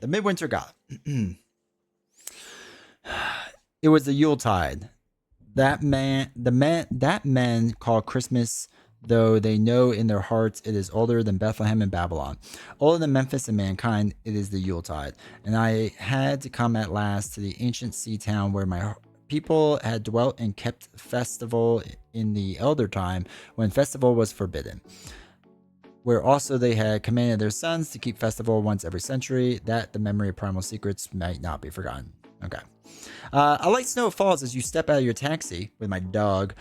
The Midwinter Gala. It was the Yuletide. That men call Christmas, though they know in their hearts it is older than Bethlehem and Babylon. Older than Memphis and mankind, it is the Yuletide. And I had to come at last to the ancient sea town where my people had dwelt and kept festival in the elder time when festival was forbidden. Where also they had commanded their sons to keep festival once every century, that the memory of primal secrets might not be forgotten. Okay. A light snow falls as you step out of your taxi with my dog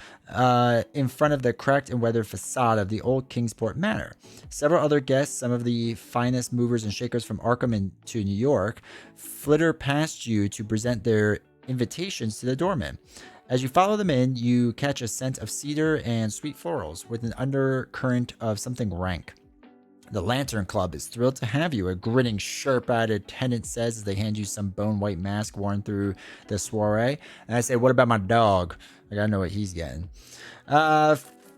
in front of the cracked and weathered facade of the old Kingsport Manor. Several other guests, some of the finest movers and shakers from Arkham to New York, flitter past you to present their invitations to the doorman. As you follow them in, you catch a scent of cedar and sweet florals with an undercurrent of something rank. The Lantern Club is thrilled to have you, a grinning, sharp-eyed tenant says as they hand you some bone-white mask worn through the soiree. And I say, what about my dog? I gotta know what he's getting.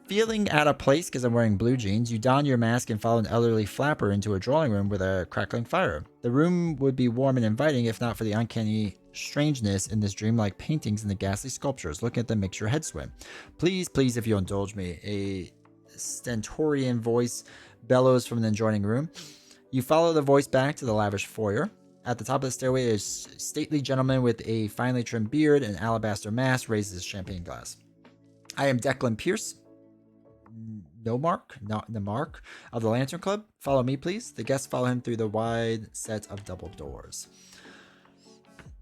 Feeling out of place because I'm wearing blue jeans, you don your mask and follow an elderly flapper into a drawing room with a crackling fire. The room would be warm and inviting if not for the uncanny strangeness in this dreamlike paintings and the ghastly sculptures. Looking at them makes your head swim. Please, please, if you'll indulge me, a stentorian voice bellows from an adjoining room. You follow the voice back to the lavish foyer. At the top of the stairway, a stately gentleman with a finely trimmed beard and alabaster mask raises his champagne glass. I am Declan Pierce. No mark, not the mark of the Lantern Club. Follow me, please. The guests follow him through the wide set of double doors.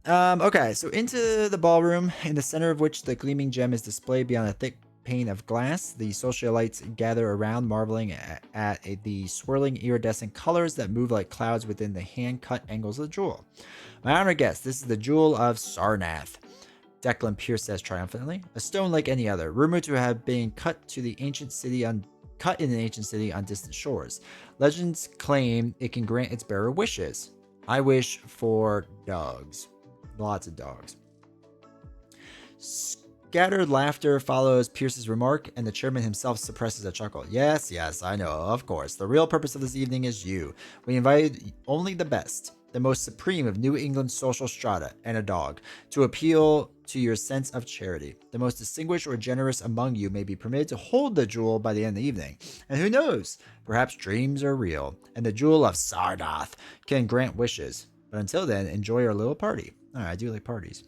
Okay, so into the ballroom, in the center of which the gleaming gem is displayed beyond a thick pane of glass. The socialites gather around, marveling at the swirling iridescent colors that move like clouds within the hand-cut angles of the jewel. My honored guest, this is the Jewel of Sarnath. Declan Pierce says triumphantly, a stone like any other, rumored to have been cut in an ancient city on distant shores. Legends claim it can grant its bearer wishes. I wish for dogs. Lots of dogs. Scattered laughter follows Pierce's remark, and the chairman himself suppresses a chuckle. Yes, I know, of course. The real purpose of this evening is you. We invited only the best, the most supreme of New England social strata, and a dog, to appeal to your sense of charity. The most distinguished or generous among you may be permitted to hold the jewel by the end of the evening. And who knows? Perhaps dreams are real, and the Jewel of Sarnath can grant wishes. But until then, enjoy our little party. I do like parties.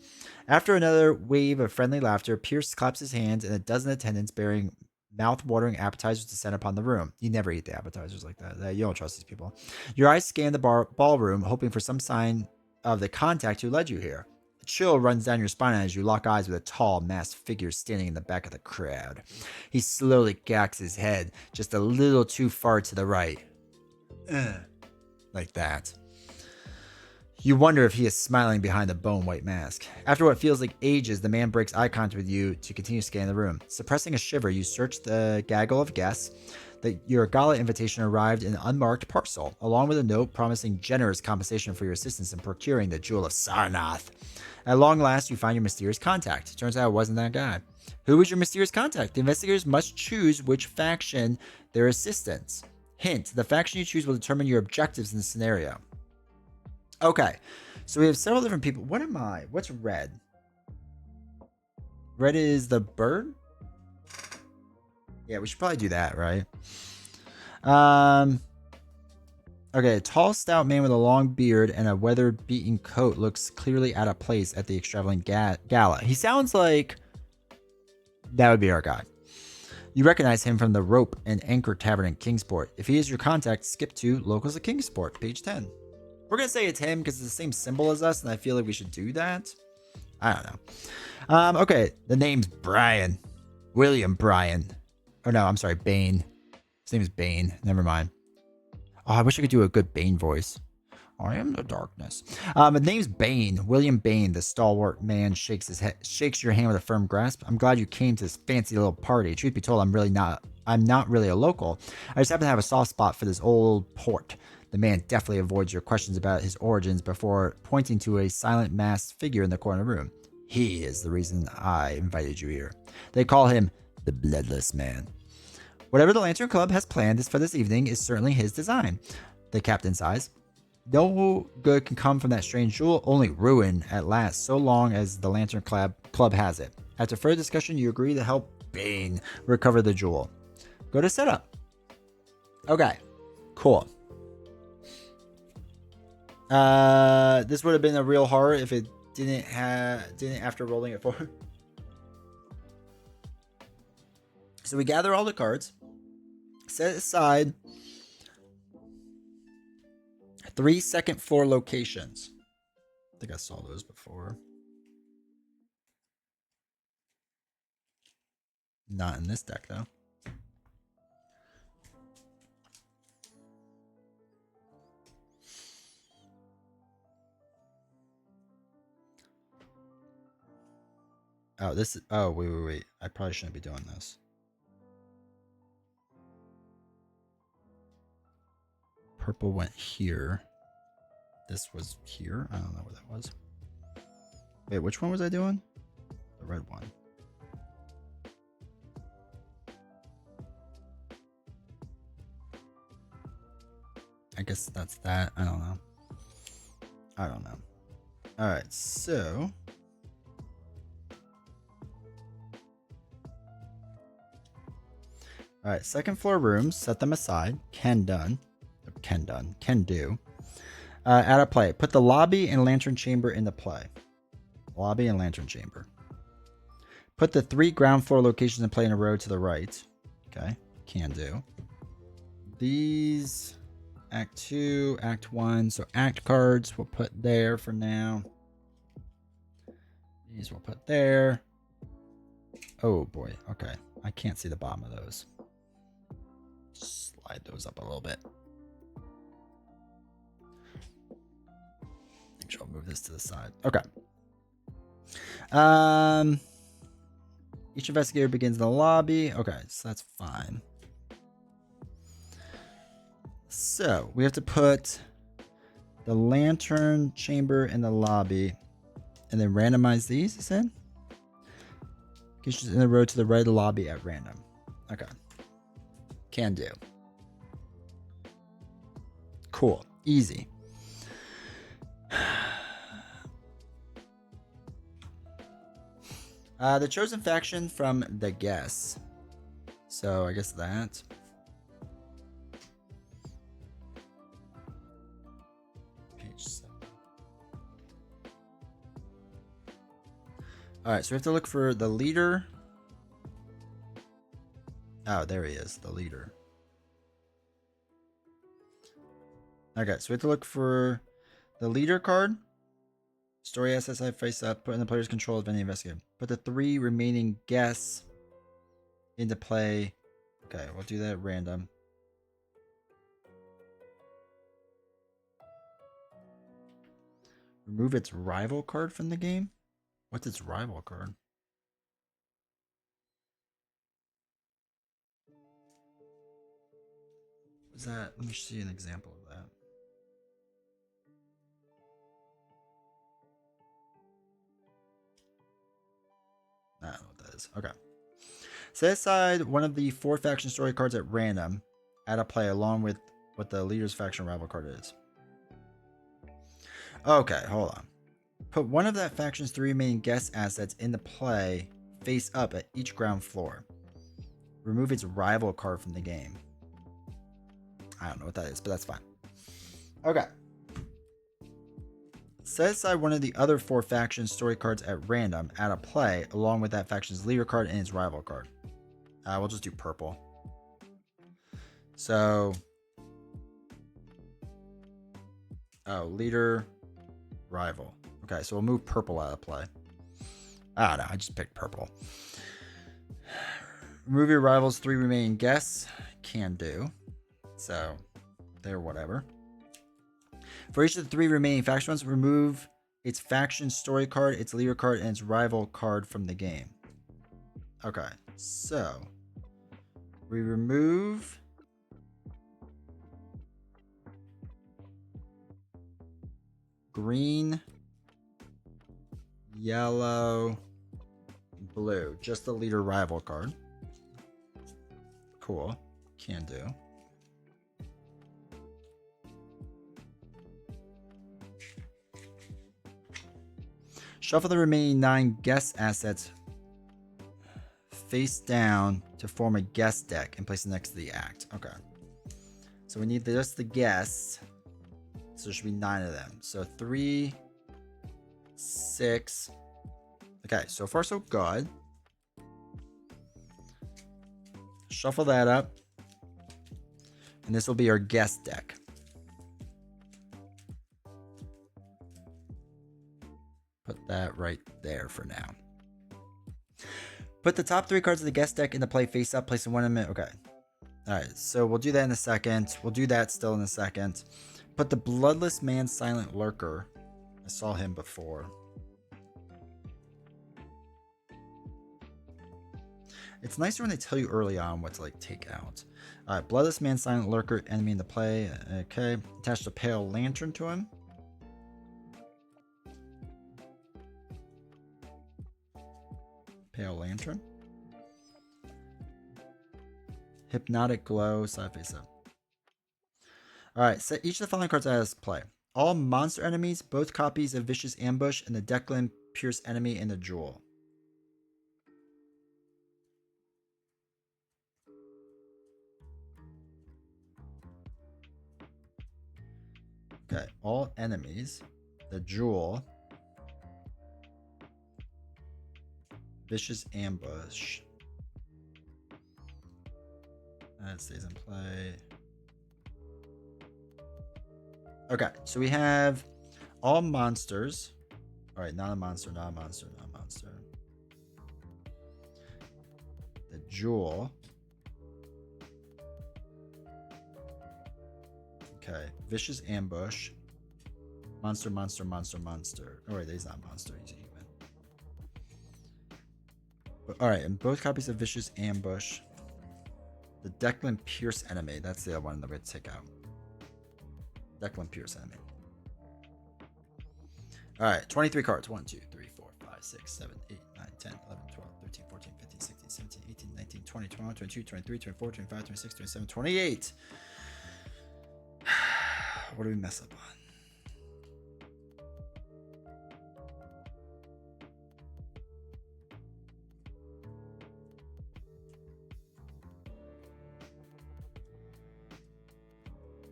After another wave of friendly laughter, Pierce claps his hands, and a dozen attendants bearing mouth-watering appetizers descend upon the room. You never eat the appetizers like that. You don't trust these people. Your eyes scan the ballroom, hoping for some sign of the contact who led you here. A chill runs down your spine as you lock eyes with a tall, masked figure standing in the back of the crowd. He slowly cocks his head just a little too far to the right. Like that. You wonder if he is smiling behind the bone-white mask. After what feels like ages, the man breaks eye contact with you to continue scanning the room. Suppressing a shiver, you search the gaggle of guests. Your gala invitation arrived in an unmarked parcel, along with a note promising generous compensation for your assistance in procuring the Jewel of Sarnath. At long last, you find your mysterious contact. Turns out it wasn't that guy. Who was your mysterious contact? The investigators must choose which faction their assistants. Hint, the faction you choose will determine your objectives in the scenario. Okay, so we have several different people. What am I? What's red? Red is the bird? Yeah, we should probably do that, right? Okay, a tall, stout man with a long beard and a weather-beaten coat looks clearly out of place at the extravagant gala. He sounds like that would be our guy. You recognize him from the Rope and Anchor Tavern in Kingsport. If he is your contact, skip to Locals of Kingsport, page 10. We're going to say it's him because it's the same symbol as us, and I feel like we should do that. I don't know. Okay, the name's Brian. William Brian. Oh, no, I'm sorry, Bane. His name is Bane. Never mind. Oh, I wish I could do a good Bane voice. I am the darkness. The name's Bane. William Bane, the stalwart man, shakes your hand with a firm grasp. I'm glad you came to this fancy little party. Truth be told, I'm not really a local. I just happen to have a soft spot for this old port. The man definitely avoids your questions about his origins before pointing to a silent masked figure in the corner of the room. He is the reason I invited you here. They call him the Bloodless Man. Whatever the Lantern Club has planned for this evening is certainly his design. The captain sighs. No good can come from that strange jewel, only ruin at last, so long as the Lantern Club has it. After further discussion, you agree to help Bane recover the jewel. Go to setup. Okay, cool. This would have been a real horror if it didn't after rolling it forward. So we gather all the cards, set aside 3 second floor locations. I think I saw those before. Not in this deck though. Oh, this is, oh, wait. I probably shouldn't be doing this. Purple went here. This was here. I don't know what that was. Wait, which one was I doing? The red one. I guess that's that. I don't know. All right, so all right, second floor rooms, set them aside. Can do. Add a play. Put the lobby and lantern chamber into play. Lobby and lantern chamber. Put the 3 ground floor locations in play in a row to the right. Okay, can do. These Act 2, Act 1. So act cards we'll put there for now. These we'll put there. Oh boy. Okay. I can't see the bottom of those. Slide those up a little bit. Make sure I'll move this to the side. Okay. Each investigator begins in the lobby. Okay, so that's fine. So we have to put the lantern chamber in the lobby and then randomize these, you said? Locations in the row to the right of the lobby at random. Okay. Can do. Cool. Easy. The chosen faction from the guess. So I guess that. Page 7. All right, so we have to look for the leader. Oh, there he is, the leader. Okay, so we have to look for the leader card. Story SSI face up, put in the player's control of any investigator. Put the 3 remaining guests into play. Okay, we'll do that at random. Remove its rival card from the game? What's its rival card? What's that? Let me see an example of that. I don't know what that is. Okay. Set aside one of the 4 faction story cards at random. Add a play along with what the leader's faction rival card is. Okay, hold on. Put one of that faction's 3 remaining guest assets into play face up at each ground floor. Remove its rival card from the game. I don't know what that is, but that's fine. Okay. Set aside one of the other 4 faction story cards at random. Add a play along with that faction's leader card and its rival card. We'll just do purple. So, leader, rival. Okay, so we'll move purple out of play. I don't know, I just picked purple. Remove your rival's 3 remaining guests. Can do. So, they're whatever. For each of the 3 remaining faction ones, remove its faction story card, its leader card, and its rival card from the game. Okay, so we remove green, yellow, blue. Just the leader rival card. Cool. Can do. Shuffle the remaining 9 guest assets face down to form a guest deck and place it next to the act. Okay. So we need just the guests. So there should be 9 of them. So 3, 6. Okay, so far so good. Shuffle that up. And this will be our guest deck. Put that right there for now. Put the top 3 cards of the guest deck into play face up, placing one in the... Okay. Alright, so we'll do that in a second. We'll do that still in a second. Put the Bloodless Man Silent Lurker. I saw him before. It's nicer when they tell you early on what to like take out. Alright, Bloodless Man Silent Lurker, enemy into play. Okay. Attach a Pale Lantern to him. Pale Lantern. Hypnotic Glow, side face up. Alright, set each of the following cards as play. All monster enemies, both copies of Vicious Ambush, and the Declan Pierce enemy in the Jewel. Okay, all enemies, the Jewel, Vicious Ambush. That stays in play. Okay, so we have all monsters. All right, not a monster, not a monster, not a monster. The Jewel. Okay, Vicious Ambush. Monster, monster, monster, monster. Oh, wait, he's not a monster, he's a human. But, all right, and both copies of Vicious Ambush. The Declan Pierce enemy. That's the other one that we're going to take out. Declan Pierce enemy. Alright, 23 cards. 1, 2, 3, 4, 5, 6, 7, 8, 9, 10, 11, 12, 13, 14, 15, 16, 17, 18, 19, 20, 21, 22, 23, 24, 25, 26, 27, 28. What do we mess up on?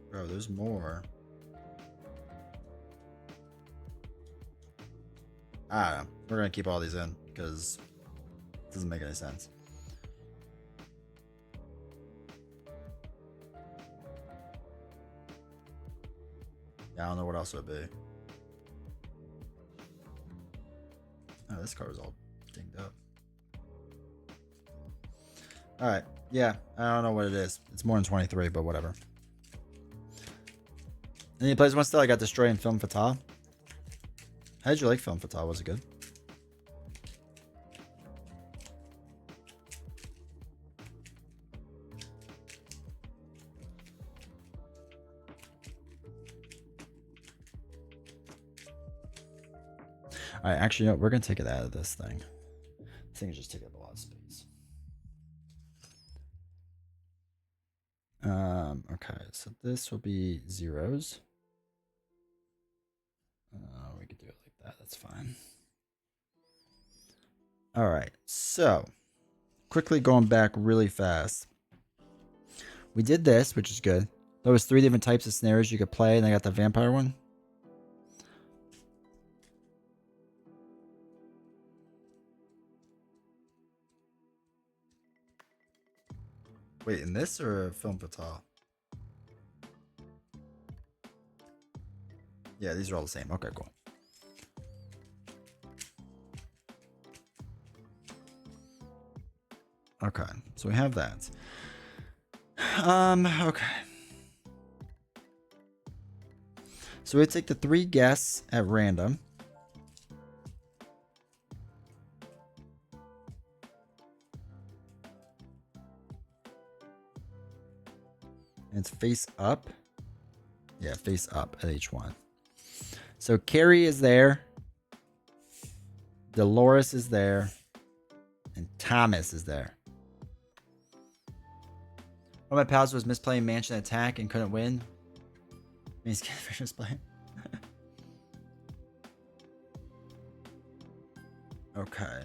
Bro, there's more. I don't know. We're going to keep all these in because it doesn't make any sense. Yeah, I don't know what else it would be. Oh, this card was all dinged up. Alright. Yeah, I don't know what it is. It's more than 23, but whatever. Any plays one still? I got Destroy and Film Fatale. How did you like Film Fatale? Was it good? Alright, actually, you know, we're going to take it out of this thing. This thing is just taking up a lot of space. Okay, so this will be zeros. We could do it like that. That's fine. All right. So, quickly going back really fast. We did this, which is good. There was 3 different types of scenarios you could play, and I got the vampire one. Wait, in this or Film Fatale? Yeah, these are all the same. Okay, cool. Okay, so we have that. Okay. So we take the 3 guests at random. And it's face up. Yeah, face up at each one. So Carrie is there. Dolores is there. And Thomas is there. One of my pals was misplaying Mansion Attack and couldn't win. Means Catfish was playing. Okay.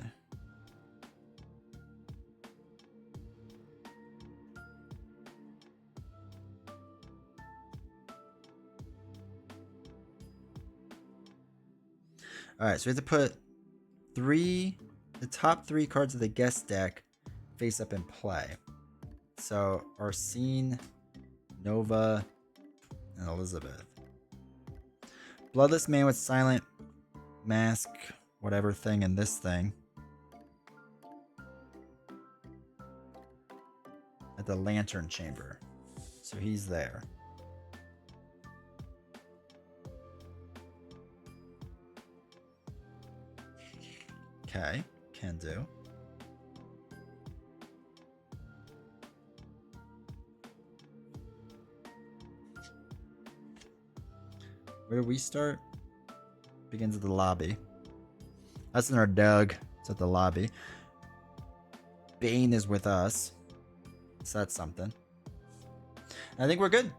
All right, so we have to put the top 3 cards of the guest deck face up in play. So Arsene, Nova, and Elizabeth. Bloodless Man with Silent Mask, whatever thing, and this thing. At the Lantern Chamber. So he's there. Okay, can do. Where do we start? Begins at the lobby. That's in our Doug. It's at the lobby. Bane is with us. So that's something. I think we're good.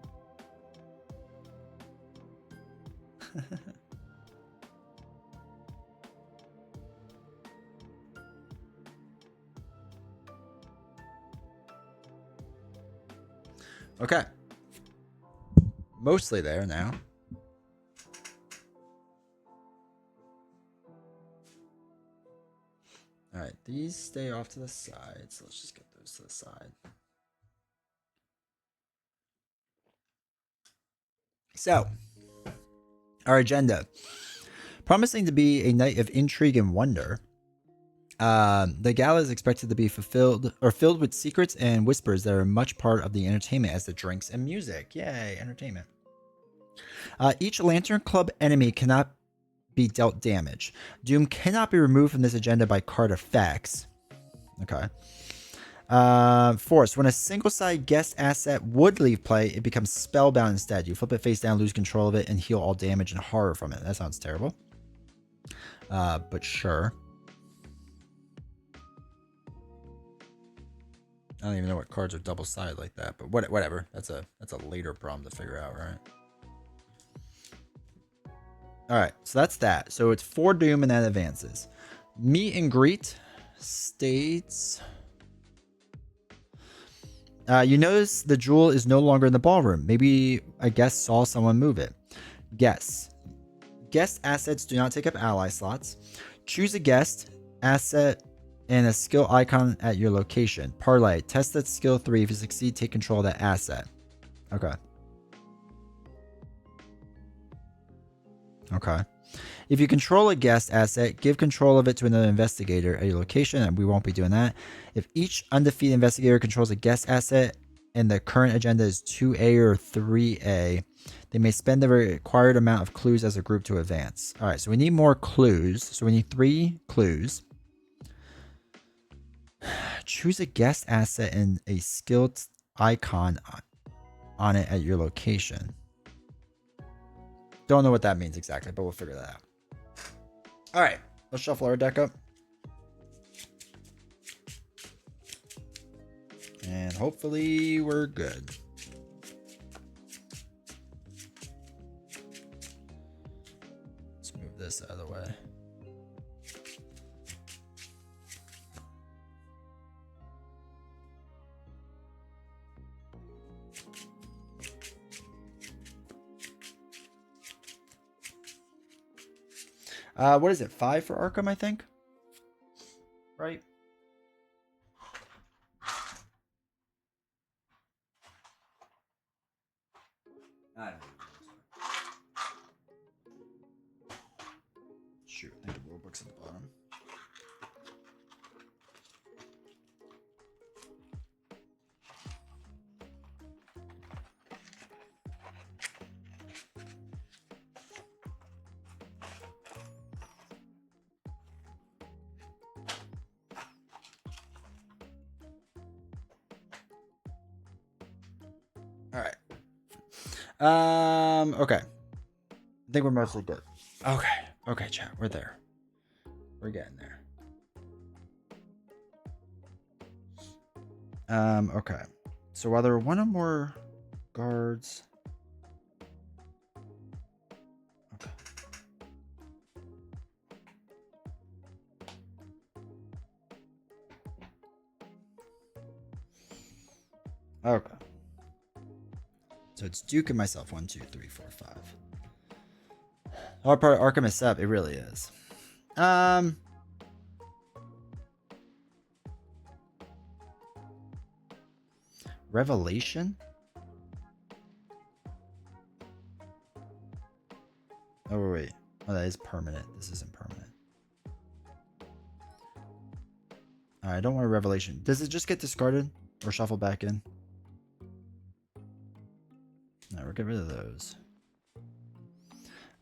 Okay. Mostly there now. All right, these stay off to the side. So let's just get those to the side. So, our agenda. Promising to be a night of intrigue and wonder. The gala is expected to be filled with secrets and whispers that are much part of the entertainment as the drinks and music. Yay, entertainment. Each Lantern Club enemy cannot be dealt damage. Doom cannot be removed from this agenda by card effects. Okay. Force. When a single side guest asset would leave play, it becomes spellbound instead. You flip it face down, lose control of it, and heal all damage and horror from it. That sounds terrible. But sure. I don't even know what cards are double sided like that, but whatever. That's a later problem to figure out, right? All right, so that's that. So it's 4 Doom and that advances. Meet and greet states. You notice the jewel is no longer in the ballroom. Maybe a guest saw someone move it. Guess. Guest assets do not take up ally slots. Choose a guest asset and a skill icon at your location. Parlay. Test that skill 3. If you succeed, take control of that asset. Okay. Okay. If you control a guest asset, give control of it to another investigator at your location, and we won't be doing that. If each undefeated investigator controls a guest asset and the current agenda is 2A or 3A, they may spend the required amount of clues as a group to advance. All right, so we need more clues. So we need 3 clues. Choose a guest asset and a skilled icon on it at your location. Don't know what that means exactly, but we'll figure that out. All right, let's shuffle our deck up. And hopefully we're good. Let's move this out of the way. What is it? 5 for Arkham, I think. Right? Shoot, I think the rule book's at the bottom. All right. Okay. I think we're mostly good. Okay. Okay, chat. We're there. We're getting there. Okay. So while there are one or more guards. Okay. Okay. So it's Duke and myself. 1, 2, 3, 4, 5. Hard part of Arkham is up. It really is. Revelation? Oh, wait. Oh, that is permanent. This isn't permanent. Alright, I don't want a Revelation. Does it just get discarded or shuffled back in? No, we'll get rid of those.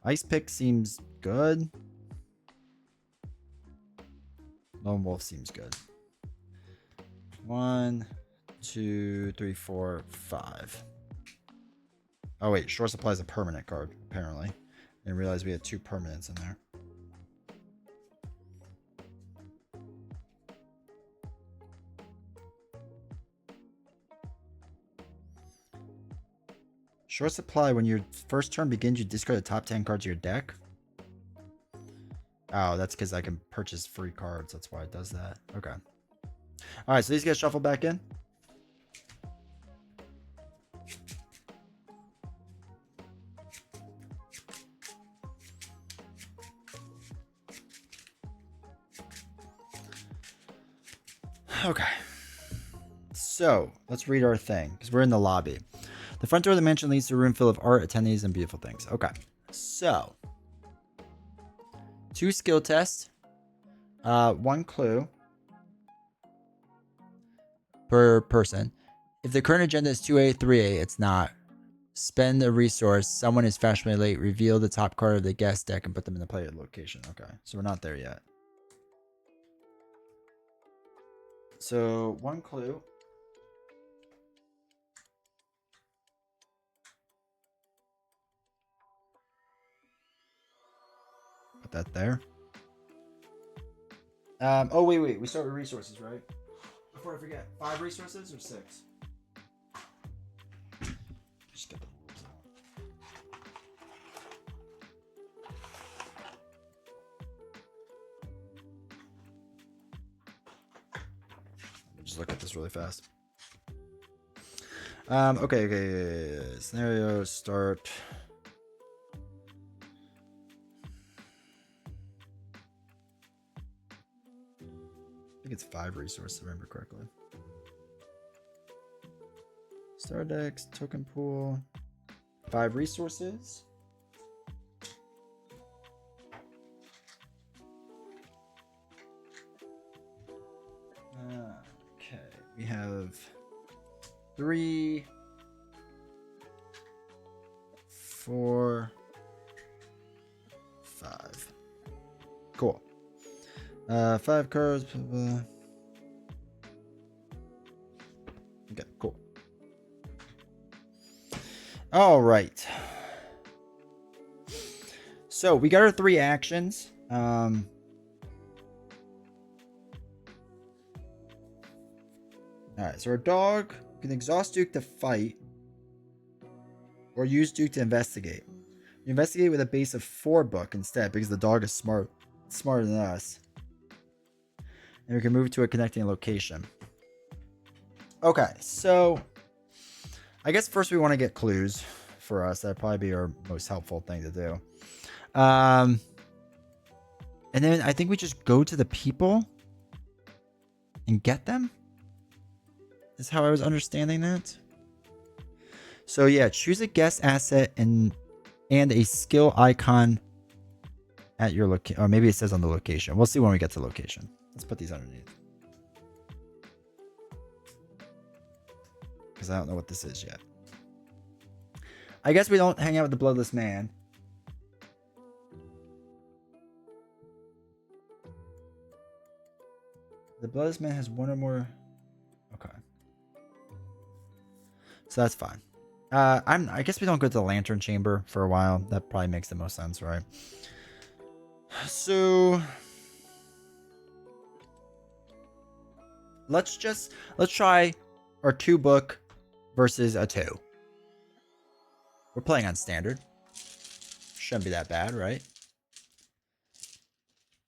Ice Pick seems good. Lone Wolf seems good. 1, 2, 3, 4, 5. Oh wait, Short Supply is a permanent card, apparently. I didn't realize we had 2 permanents in there. Short Supply, when your first turn begins, you discard the top 10 cards of your deck. Oh, that's because I can purchase free cards. That's why it does that. Okay. Alright, so these get shuffled back in. Okay. So, let's read our thing, because we're in the lobby. The front door of the mansion leads to a room full of art, attendees, and beautiful things. Okay. So, 2 skill tests. 1 clue per person. If the current agenda is 2A, 3A, it's not. Spend a resource. Someone is fashionably late. Reveal the top card of the guest deck and put them in the player location. Okay. So, we're not there yet. So, 1 clue. Put that there. Oh, wait. We start with resources, right? Before I forget. 5 resources or 6? Just get the rules out. Let me just look at this really fast. Okay. Scenario start. I think it's 5 resources, if I remember correctly. Star decks, token pool, 5 resources. Okay, we have 3, 4, 5. Cool. 5 cards. Blah, blah. Okay, cool. All right. So we got our 3 actions. All right. So our dog can exhaust Duke to fight, or use Duke to investigate. You investigate with a base of 4 book instead, because the dog is smarter than us. And we can move to a connecting location. Okay, so I guess first we want to get clues for us. That'd probably be our most helpful thing to do. And then I think we just go to the people and get them. Is how I was understanding that. So yeah, choose a guest asset and a skill icon at your location. Or maybe it says on the location. We'll see when we get to location. Let's put these underneath. Because I don't know what this is yet. I guess we don't hang out with the Bloodless Man. The Bloodless Man has 1 or more. Okay. So that's fine. I guess we don't go to the Lantern Chamber for a while. That probably makes the most sense, right? So let's try our 2 book versus a 2. We're playing on standard. Shouldn't be that bad, right?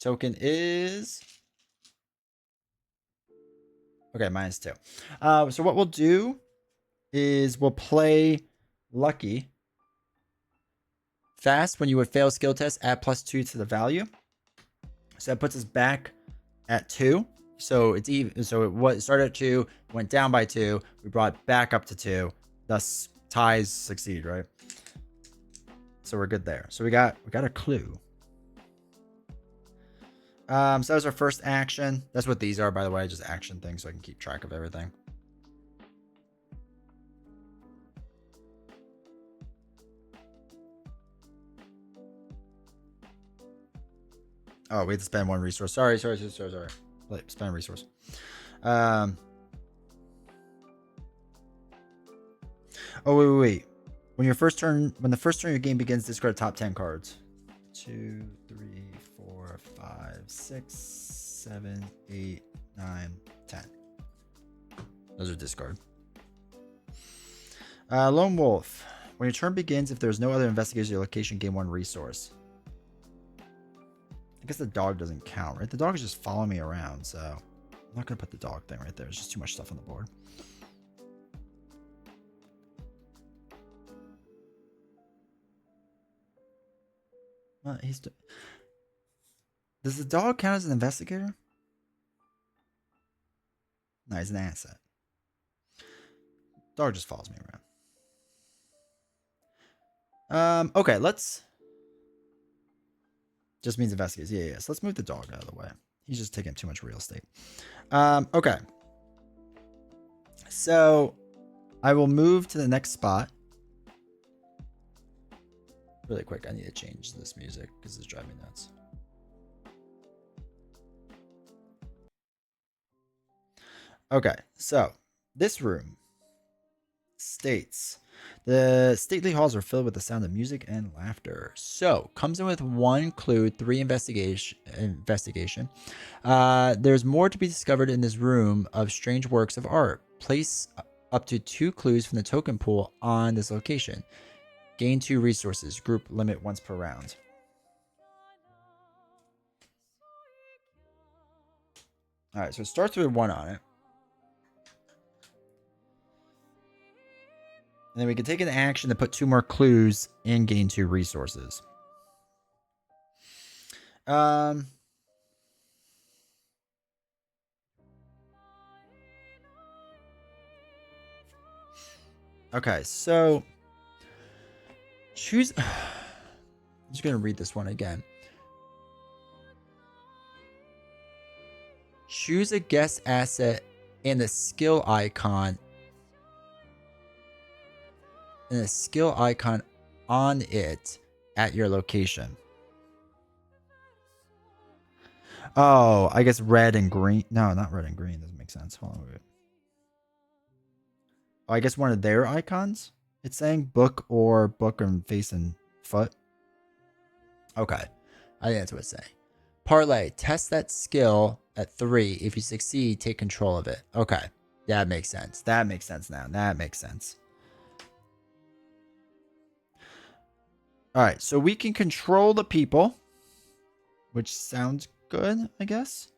Token is okay, -2. So what we'll do is we'll play lucky. Fast, when you would fail skill test, add +2 to the value. So that puts us back at 2. So it's even. So it started at 2, went down by 2. We brought it back up to 2. Thus, ties succeed, right? So we're good there. So we got a clue. So that was our first action. That's what these are, by the way, just action things, so I can keep track of everything. Oh, we have to spend 1 resource. Sorry. Spend a resource. Oh, wait. When the first turn of your game begins, discard top 10 cards. 2, 3, 4, 5, 6, 7, 8, 9, 10. Those are discard. Lone Wolf. When your turn begins, if there's no other investigators in your location, gain 1 resource. I guess the dog doesn't count, right? The dog is just following me around, so I'm not going to put the dog thing right there. There's just too much stuff on the board. Well, does the dog count as an investigator? No, he's an asset. Dog just follows me around. Okay, let's... Just means investigators. Yeah. So let's move the dog out of the way. He's just taking too much real estate. Okay. So I will move to the next spot. Really quick, I need to change this music because it's driving me nuts. Okay, so this room states the stately halls are filled with the sound of music and laughter. So comes in with 1 clue, 3 investigation. There's more to be discovered in this room of strange works of art. Place up to 2 clues from the token pool on this location. Gain 2 resources. Group limit once per round. All right, so it starts with 1 on it. And then we can take an action to put 2 more clues and gain 2 resources. Okay, so choose... I'm just going to read this one again. Choose a guest asset and the skill icon. And a skill icon on it at your location. Oh, I guess red and green. No, not red and green. Doesn't make sense. Hold on. Wait. Oh, I guess one of their icons. It's saying book and face and foot. Okay. I think that's what it's saying. Parlay. Test that skill at 3. If you succeed, take control of it. Okay. That makes sense. That makes sense now. That makes sense. All right, so we can control the people, which sounds good, I guess.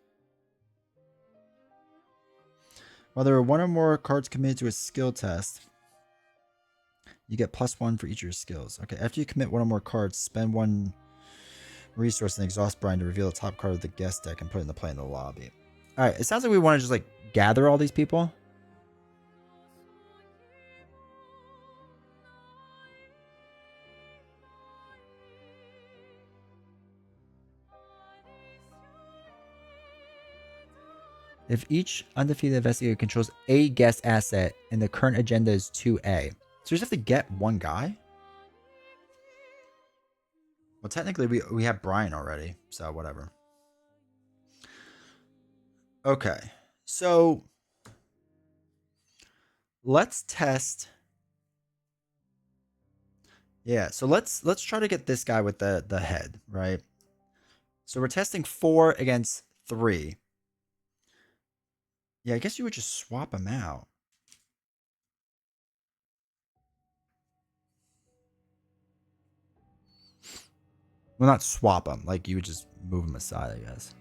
While there are 1 or more cards committed to a skill test, you get +1 for each of your skills. Okay, after you commit 1 or more cards, spend 1 resource in the exhaust brine to reveal the top card of the guest deck and put it into play in the lobby. All right, it sounds like we want to just like gather all these people. If each undefeated investigator controls a guest asset and the current agenda is 2A. So you just have to get 1 guy? Well, technically we have Brian already, so whatever. Okay. So let's test. Yeah, so let's try to get this guy with the head, right? So we're testing 4 against 3. Yeah, I guess you would just swap them out. Well, not swap them. Like, you would just move them aside, I guess.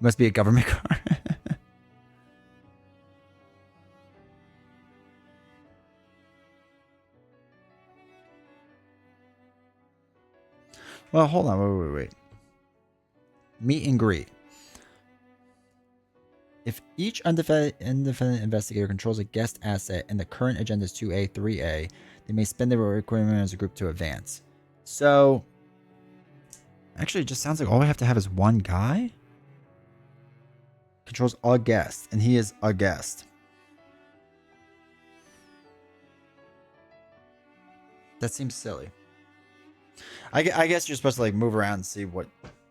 Must be a government card. Well, hold on. Wait. Meet and greet. If each independent investigator controls a guest asset and the current agenda is 2A, 3A, they may spend their requirement as a group to advance. So, actually, it just sounds like all we have to have is one guy? Controls a guest, and he is a guest. That seems silly. I guess you're supposed to like move around and see what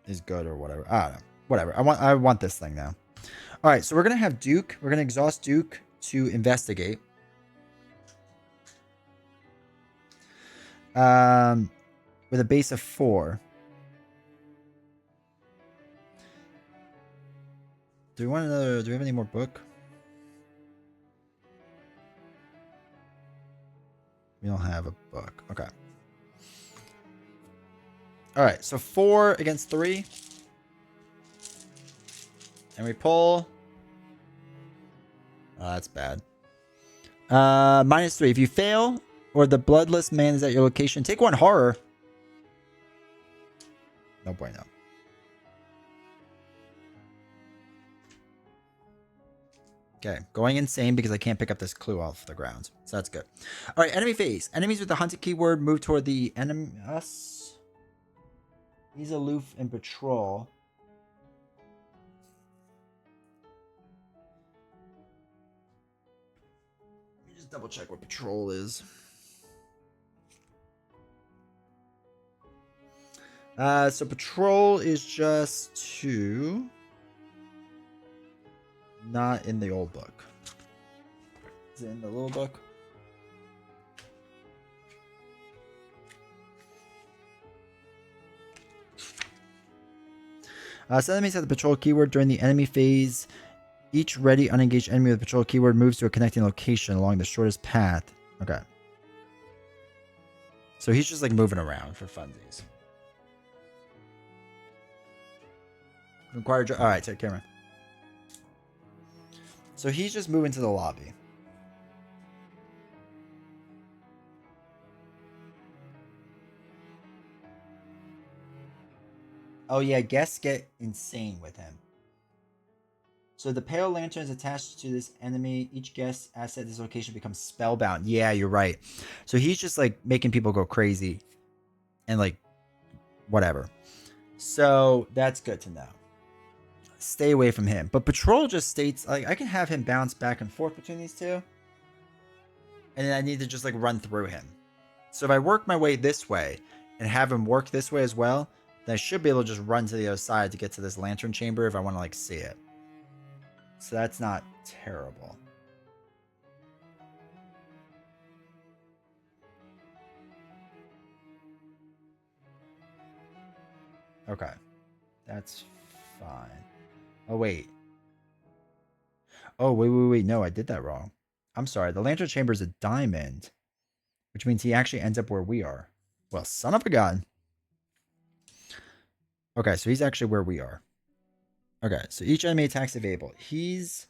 is good or whatever. I don't know. Whatever. I want this thing now. All right, so we're gonna have Duke. We're gonna exhaust Duke to investigate. With a base of 4. Do we want another? Do we have any more book? We don't have a book. Okay. All right, so 4 against 3. And we pull. Oh, that's bad. -3. If you fail or the bloodless man is at your location, take 1 horror. No bueno. Okay, going insane because I can't pick up this clue off the ground. So that's good. All right, enemy phase. Enemies with the hunted keyword move toward the enemy. Us. He's aloof and patrol. Let me just double check what patrol is. So patrol is just 2. Not in the old book. Is it in the little book? So enemies have the patrol keyword during the enemy phase. Each ready, unengaged enemy with the patrol keyword moves to a connecting location along the shortest path. Okay. So he's just like moving around for funsies. All right, take camera. So he's just moving to the lobby. Oh yeah, guests get insane with him. So the pale lantern is attached to this enemy. Each guest asset at this location becomes spellbound. Yeah, you're right. So he's just like making people go crazy. And like, whatever. So that's good to know. Stay away from him. But patrol just states, like, I can have him bounce back and forth between these two. And then I need to just like run through him. So if I work my way this way and have him work this way as well, then I should be able to just run to the other side to get to this lantern chamber if I want to like see it. So that's not terrible. Okay. That's fine. Oh, wait. Oh, wait. No, I did that wrong. I'm sorry. The lantern chamber is a diamond, which means he actually ends up where we are. Well, son of a gun. Okay, so he's actually where we are. Okay, so each enemy attacks available. He's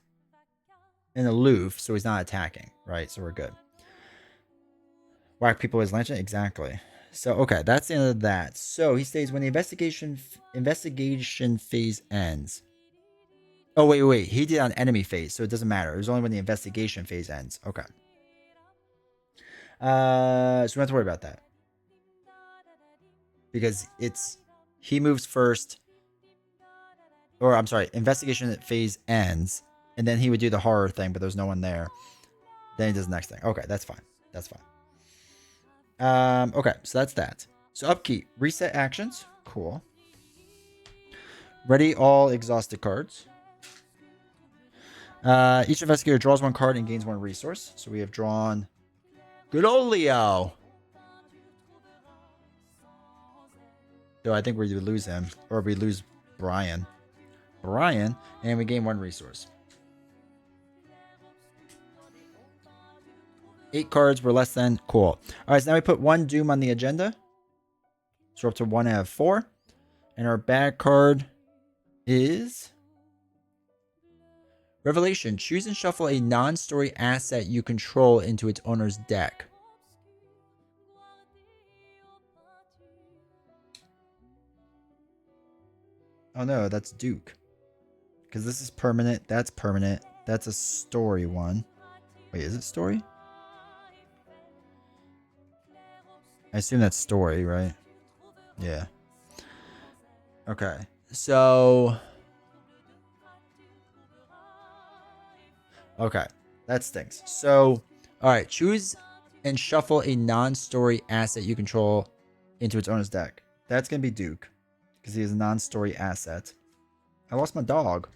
in aloof, so he's not attacking, right? So we're good. Whack people with his lantern? Exactly. So, okay, that's the end of that. So he states when the investigation phase ends. Oh, wait. He did on enemy phase, so it doesn't matter. It was only when the investigation phase ends. Okay. So we don't have to worry about that. Because he moves first. Or, I'm sorry, investigation phase ends. And then he would do the horror thing, but there's no one there. Then he does the next thing. Okay, that's fine. That's fine. Okay, so that's that. So upkeep. Reset actions. Cool. Ready all exhausted cards. Each investigator draws 1 card and gains 1 resource. So we have drawn good old Leo. Though I think we lose him. Or we lose Brian. And we gain 1 resource. 8 cards were less than. Cool. Alright, so now we put 1 Doom on the agenda. So we're up to 1 out of 4. And our bad card is Revelation. Choose and shuffle a non-story asset you control into its owner's deck. Oh no, that's Duke. Because this is permanent. That's permanent. That's a story one. Wait, is it story? I assume that's story, right? Yeah. Okay. So... Okay. That stinks. So, alright. Choose and shuffle a non-story asset you control into its owner's deck. That's going to be Duke. Because he is a non-story asset. I lost my dog.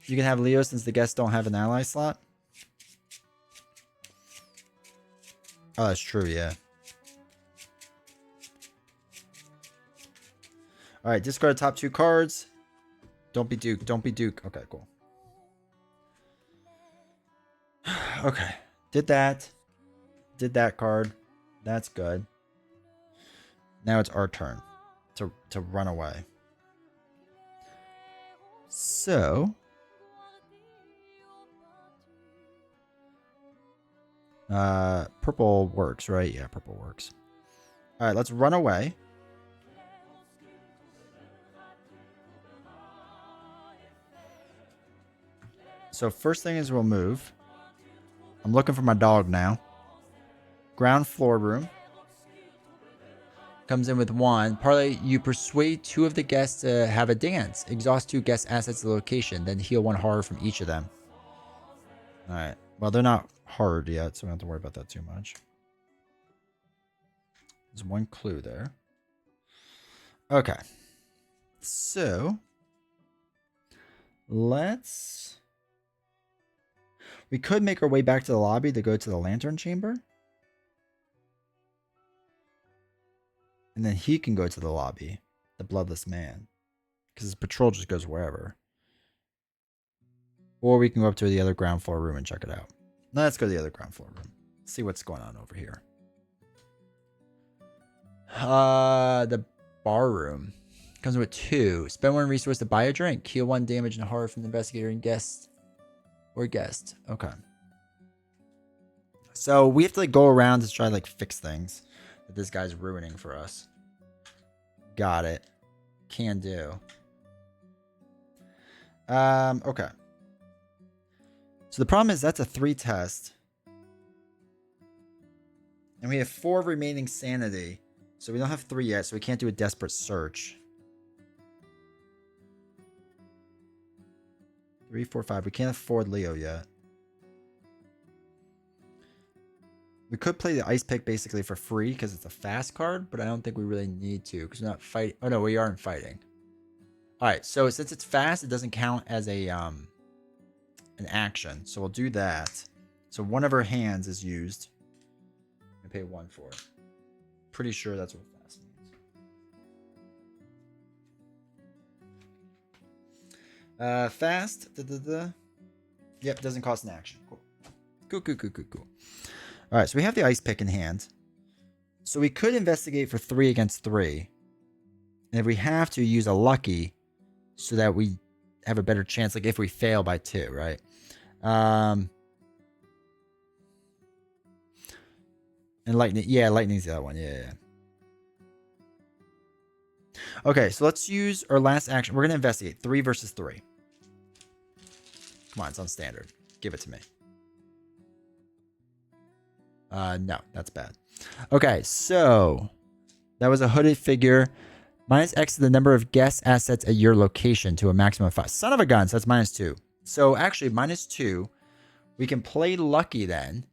You can have Leo since the guests don't have an ally slot. Oh, that's true, yeah. Alright, discard the top 2 cards. Don't be Duke. Don't be Duke. Okay, cool. Okay. Did that. Did that card. That's good. Now it's our turn to run away. So... purple works, right? Yeah, purple works. Alright, let's run away. So first thing is we'll move. I'm looking for my dog now. Ground floor room. Comes in with 1. Parlay, you persuade 2 of the guests to have a dance. Exhaust 2 guest assets at the location, then heal 1 horror from each of them. Alright. Well, they're not hard yet, so we don't have to worry about that too much. There's 1 clue there. Okay. So, let's... We could make our way back to the lobby to go to the lantern chamber. And then he can go to the lobby, the bloodless man. Because his patrol just goes wherever. Or we can go up to the other ground floor room and check it out. Now let's go to the other ground floor room. See what's going on over here. The bar room. Comes with 2. Spend 1 resource to buy a drink. Heal 1 damage and horror from the investigator and guest. Or guest. Okay. So we have to like go around to try to like fix things that this guy's ruining for us. Got it. Can do. Okay. So the problem is that's a 3 test. And we have 4 remaining sanity. So we don't have 3 yet, so we can't do a desperate search. 3, 4, 5. We can't afford Leo yet. We could play the ice pick basically for free because it's a fast card, but I don't think we really need to because we're not fighting. Oh no, we aren't fighting. All right, so since it's fast, it doesn't count as a an action. So we'll do that. So one of our hands is used. I pay 1 for it. Pretty sure that's what fast means. Fast. Yep, doesn't cost an action. Cool. Cool. All right, so we have the ice pick in hand. So we could investigate for 3 against 3. And if we have to, use a lucky so that we have a better chance, like if we fail by 2, right? And lightning. Yeah, lightning's the other one. Yeah. Okay, so let's use our last action. We're going to investigate 3 versus 3. Come on, it's on standard. Give it to me. No, that's bad. Okay, so that was a hooded figure. Minus X to the number of guest assets at your location to a maximum of 5. Son of a gun, so that's minus 2. So actually, minus 2. We can play lucky then.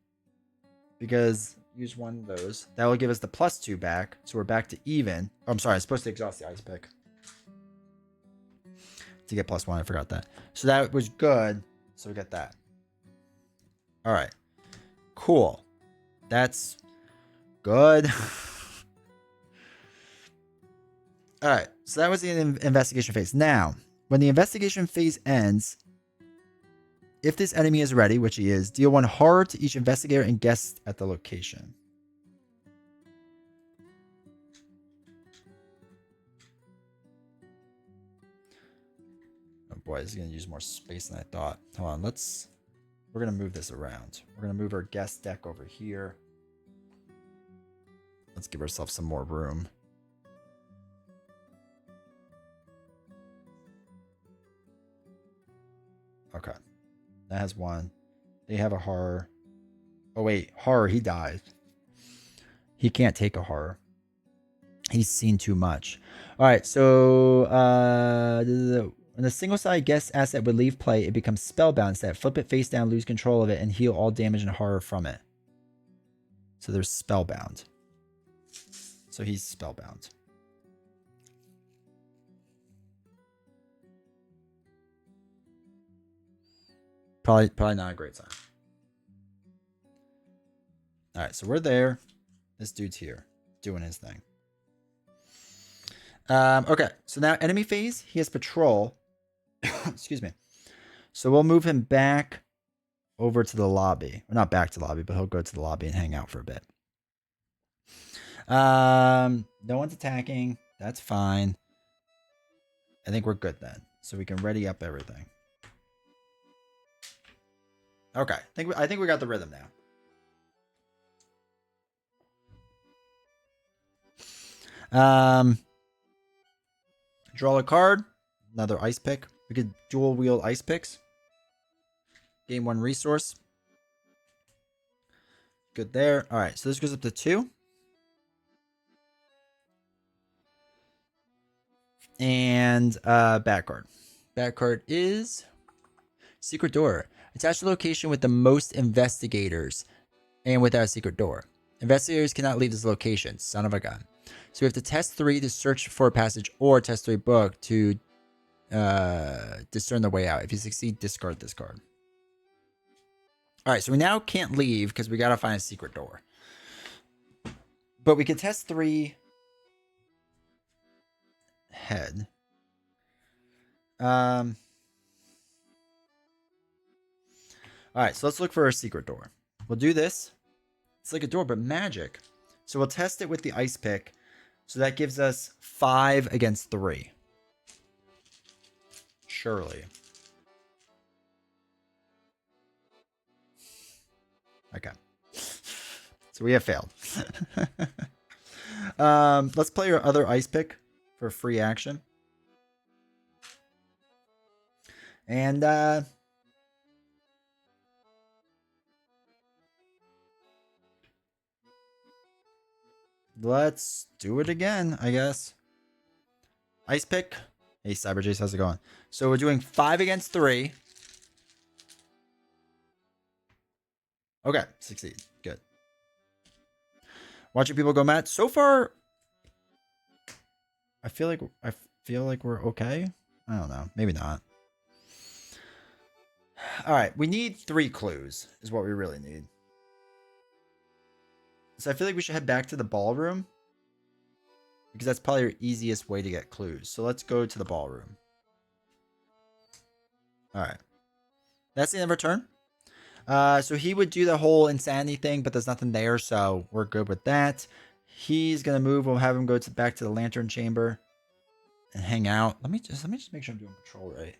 Because use 1 of those. That will give us the plus 2 back. So we're back to even. Oh, I'm sorry, I'm supposed to exhaust the ice pick. To get plus 1, I forgot that. So that was good. So we got that. Alright. Cool. That's good. All right. So that was the investigation phase. Now, when the investigation phase ends, if this enemy is ready, which he is, deal 1 horror to each investigator and guest at the location. Oh boy, this is going to use more space than I thought. Hold on. We're going to move this around. We're going to move our guest deck over here. Let's give ourselves some more room. Okay. That has one. They have a horror. Oh, wait. Horror, he dies. He can't take a horror. He's seen too much. All right, so when a single-sided guest asset would leave play, it becomes spellbound instead. Flip it face down, lose control of it, and heal all damage and horror from it. So there's spellbound. So he's spellbound. Probably not a great sign. All right, so we're there. This dude's here, doing his thing. Okay, so now enemy phase, he has patrol. Excuse me. So we'll move him back over to the lobby. Or not back to the lobby, but he'll go to the lobby and hang out for a bit. No one's attacking. That's fine. I think we're good then. So we can ready up everything. Okay, I think we got the rhythm now. Draw a card. Another ice pick. We could dual wield ice picks. Gain 1 resource. Good there. All right, so this goes up to 2. And back card. Back card is secret door. Attach the location with the most investigators and without a secret door. Investigators cannot leave this location. Son of a gun. So we have to test 3 to search for a passage or test 3 book to discern the way out. If you succeed, discard this card. All right, so we now can't leave because we got to find a secret door. But we can test 3 head. All right, so let's look for a secret door. We'll do this. It's like a door, but magic. So we'll test it with the ice pick. So that gives us 5 against 3. Surely. Okay. So we have failed. Let's play your other ice pick for free action. And let's do it again, I guess. Ice pick. Hey, Cyber Jace, how's it going? So we're doing 5 against 3. Okay, succeed. Good. Watching people go mad. So far, I feel like we're okay. I don't know. Maybe not. All right, we need 3 clues is what we really need. So I feel like we should head back to the ballroom because that's probably your easiest way to get clues. So let's go to the ballroom. All right. That's the end of our turn. So he would do the whole insanity thing, but there's nothing there, so we're good with that. He's gonna move. We'll have him go back to the lantern chamber and hang out. Let me just make sure I'm doing patrol right.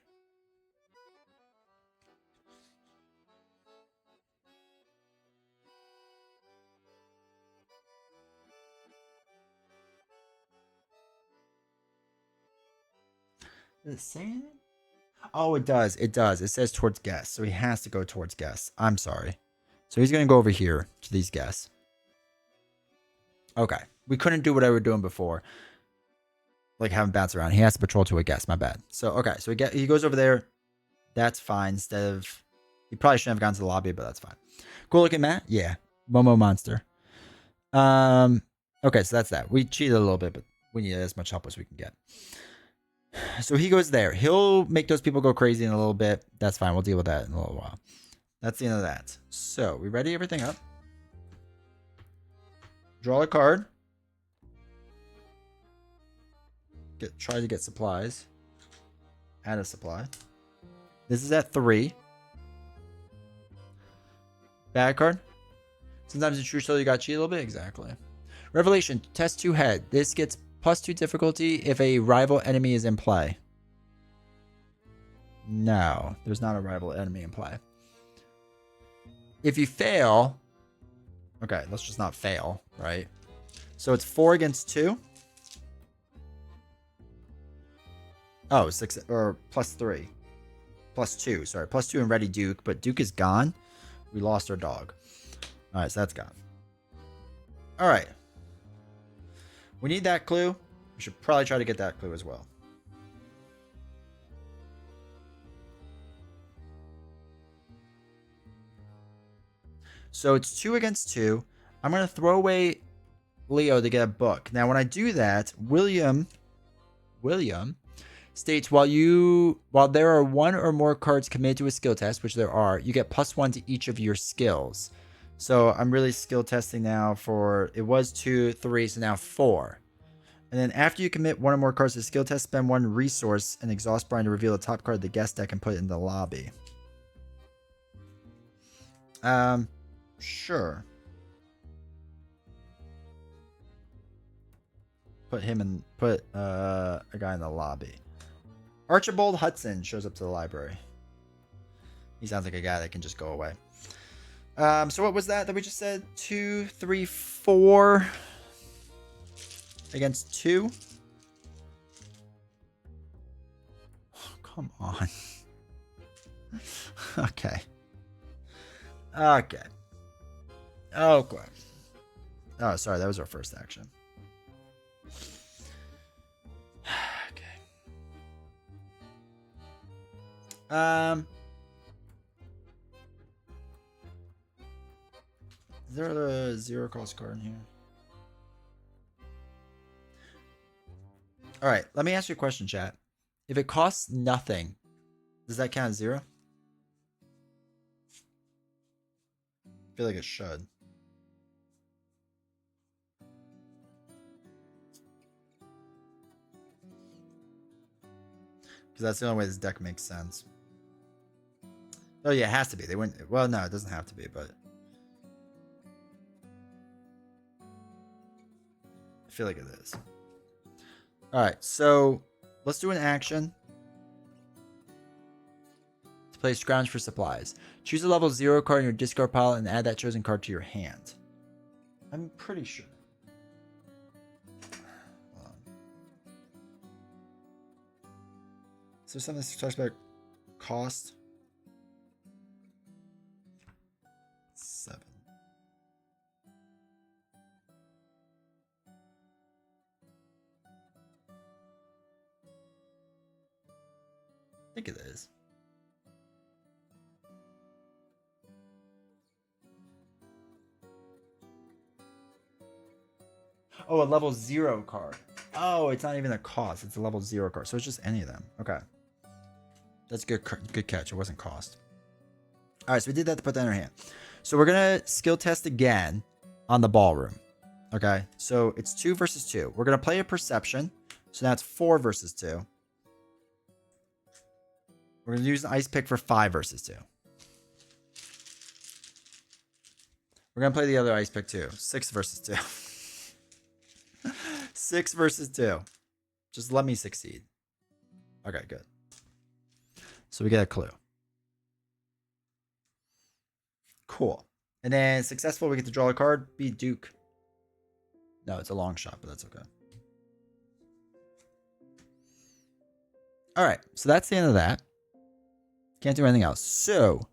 Does it say anything? Oh, it does. It does. It says towards guests. So he has to go towards guests. I'm sorry. So he's going to go over here to these guests. Okay. We couldn't do what I was doing before. Like have him bounce around. He has to patrol to a guest. My bad. So, okay. So he goes over there. That's fine. Instead of... He probably shouldn't have gone to the lobby, but that's fine. Cool looking Matt? Yeah. Momo Monster. Okay. So that's that. We cheated a little bit, but we need as much help as we can get. So he goes there. He'll make those people go crazy in a little bit. That's fine. We'll deal with that in a little while. That's the end of that. So we ready everything up. Draw a card. Try to get supplies. Add a supply. This is at 3. Bad card. Sometimes in True Soul you got to cheat a little bit. Exactly. Revelation. Test 2 head. This gets +2 difficulty if a rival enemy is in play. No, there's not a rival enemy in play. If you fail... Okay, let's just not fail, right? So it's 4 against 2. Oh, 6 or +3. +2. Sorry, +2 and ready Duke, but Duke is gone. We lost our dog. All right, so that's gone. All right. We need that clue. We should probably try to get that clue as well. So it's 2 against 2. I'm going to throw away Leo to get a book. Now, when I do that, William states while there are 1 or more cards committed to a skill test, which there are, you get +1 to each of your skills. So I'm really skill testing now for, it was 2, 3, so now 4. And then after you commit 1 or more cards to the skill test, spend 1 resource and exhaust brine to reveal the top card of the guest deck and put it in the lobby. Sure. Put a guy in the lobby. Archibald Hudson shows up to the library. He sounds like a guy that can just go away. So what was that we just said? 2, 3, 4 against 2. Oh, come on. Okay. Okay. Okay. Oh, sorry. That was our first action. Okay. Is there a 0 cost card in here? All right. Let me ask you a question, chat. If it costs nothing, does that count as 0? I feel like it should. Because that's the only way this deck makes sense. Oh yeah, it has to be. They wouldn't. Well, no, it doesn't have to be, but I feel like it is. All right, so let's do an action to play Scrounge for supplies. Choose a level 0 card in your discard pile and add that chosen card to your hand. I'm pretty sure. Hold on. Is there something that talks about cost? 7. I think it is. Oh, a level 0 card. Oh, it's not even a cost. It's a level 0 card. So it's just any of them. Okay. That's good catch. It wasn't cost. All right, so we did that to put that in our hand. So we're going to skill test again on the ballroom. Okay, so it's 2 versus 2. We're going to play a perception. So now it's 4 versus 2. We're going to use an ice pick for 5 versus 2. We're going to play the other ice pick too. 6 versus 2. 6 versus 2. Just let me succeed. Okay, good. So we get a clue. Cool. And then successful, we get to draw a card. Be Duke. No, it's a long shot, but that's okay. All right, so that's the end of that. Can't do anything else. So,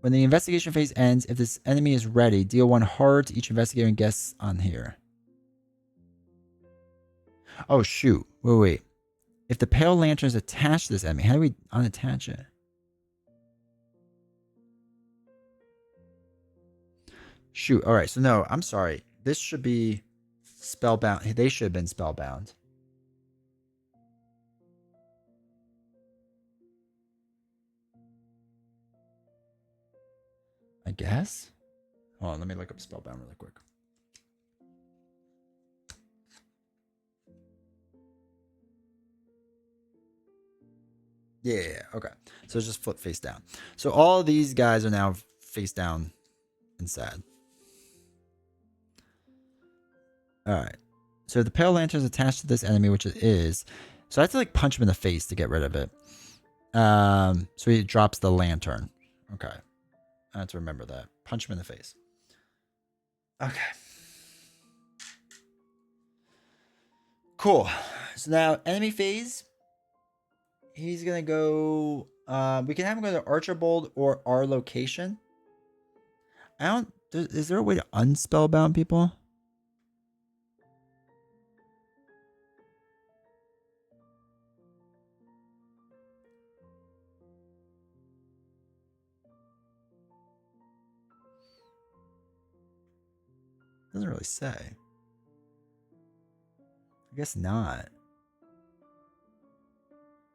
when the investigation phase ends, if this enemy is ready, deal 1 hard to each investigator and guess on here. Oh, shoot. Wait. If the pale lantern is attached to this enemy, how do we unattach it? Shoot. All right. So, no, I'm sorry. This should be spellbound. They should have been spellbound. I guess. Hold on. Let me look up spellbound really quick. Yeah, okay. So it's just flip face down. So all these guys are now face down and sad. All right. So the pale lantern is attached to this enemy, which it is. So I have to like punch him in the face to get rid of it. So he drops the lantern. Okay. I have to remember that. Punch him in the face. Okay. Cool. So now enemy phase. He's gonna go. We can have him go to Archibald or our location. I don't. Is there a way to unspellbound people? Doesn't really say. I guess not.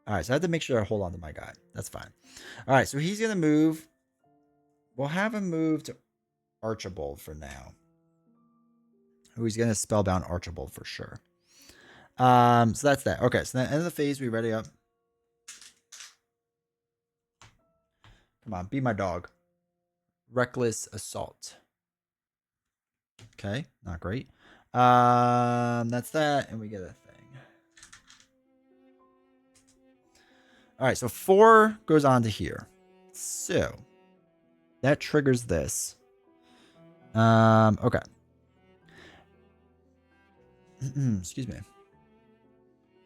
All right, so I have to make sure I hold on to my guy. That's fine. All right, so he's gonna move. We'll have him move to Archibald for now. Who's gonna spellbound Archibald for sure. So that's that. Okay, so the end of the phase, we ready up. Come on, be my dog. Reckless assault. Okay, not great. That's that, and we get a thing. All right, so 4 goes on to here. So that triggers this. Okay. Excuse me.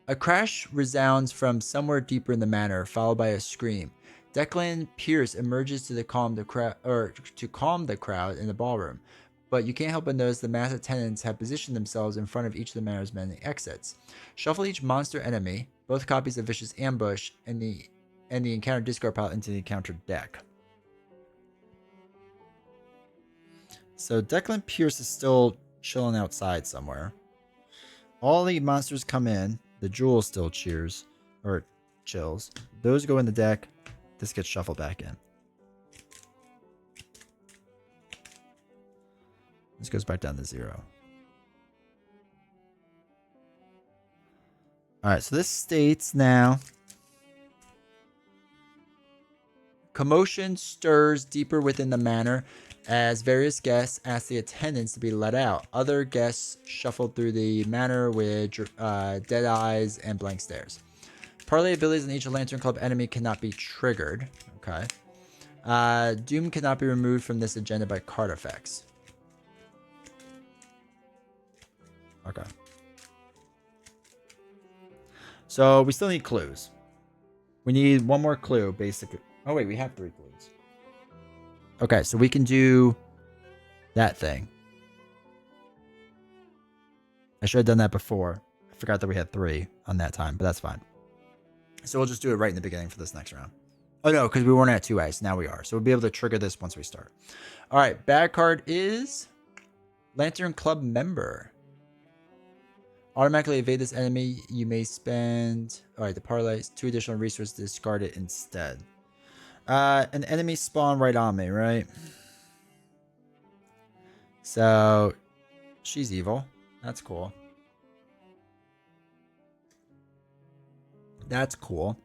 A crash resounds from somewhere deeper in the manor, followed by a scream. Declan Pierce emerges to calm the crowd in the ballroom, but you can't help but notice the mass attendants have positioned themselves in front of each of the manor's many exits. Shuffle each monster enemy, both copies of Vicious Ambush, and the encounter discard pile into the encounter deck. So Declan Pierce is still chilling outside somewhere. All the monsters come in. The jewel still chills. Those go in the deck. This gets shuffled back in. This goes back down to 0. Alright, so this states now. Commotion stirs deeper within the manor as various guests ask the attendants to be let out. Other guests shuffle through the manor with dead eyes and blank stares. Parlay abilities in each Lantern Club enemy cannot be triggered. Okay. Doom cannot be removed from this agenda by card effects. Okay. So we still need clues. We need one more clue, basically. Oh, wait, we have 3 clues. Okay, so we can do that thing. I should have done that before. I forgot that we had 3 on that time, but that's fine. So we'll just do it right in the beginning for this next round. Oh, no, because we weren't at 2A, now we are. So we'll be able to trigger this once we start. All right, bad card is Lantern Club member. Automatically evade this enemy. You may spend... All right, the parlay 2 additional resources to discard it instead. An enemy spawned right on me, right? So she's evil. That's cool. That's cool.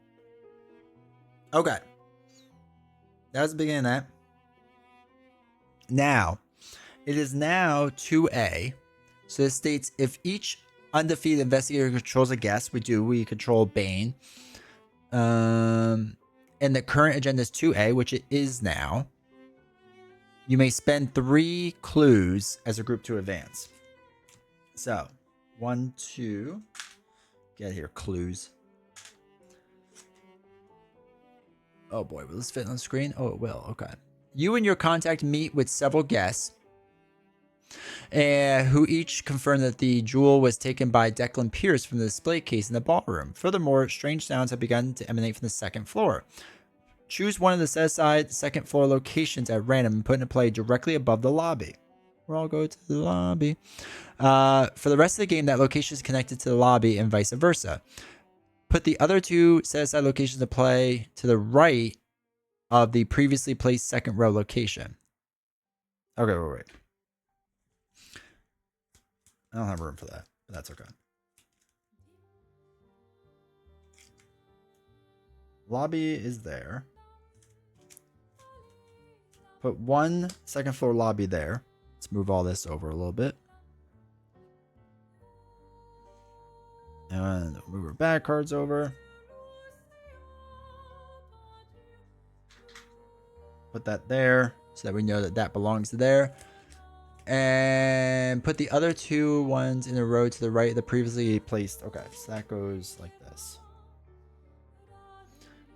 Okay. That was the beginning of that. Now, it is now 2A. So this states if each undefeated investigator controls a guest, we control Bane. And the current agenda is 2A, which it is now. You may spend 3 clues as a group to advance. So, 1, 2. Get here, clues. Oh boy, will this fit on the screen? Oh, it will. Okay. You and your contact meet with several guests who each confirm that the jewel was taken by Declan Pierce from the display case in the ballroom. Furthermore, strange sounds have begun to emanate from the 2nd floor. Choose one of the set aside 2nd floor locations at random and put into play directly above the lobby. We'll all go to the lobby. For the rest of the game, that location is connected to the lobby and vice versa. Put the other 2 set aside locations to play to the right of the previously placed 2nd row location. Okay, wait. I don't have room for that, but that's okay. Lobby is there. Put 1 2nd floor lobby there. Let's move all this over a little bit. And move our back cards over. Put that there so that we know that that belongs there. And put the other 2 ones in a row to the right of the previously placed. Okay, so that goes like this.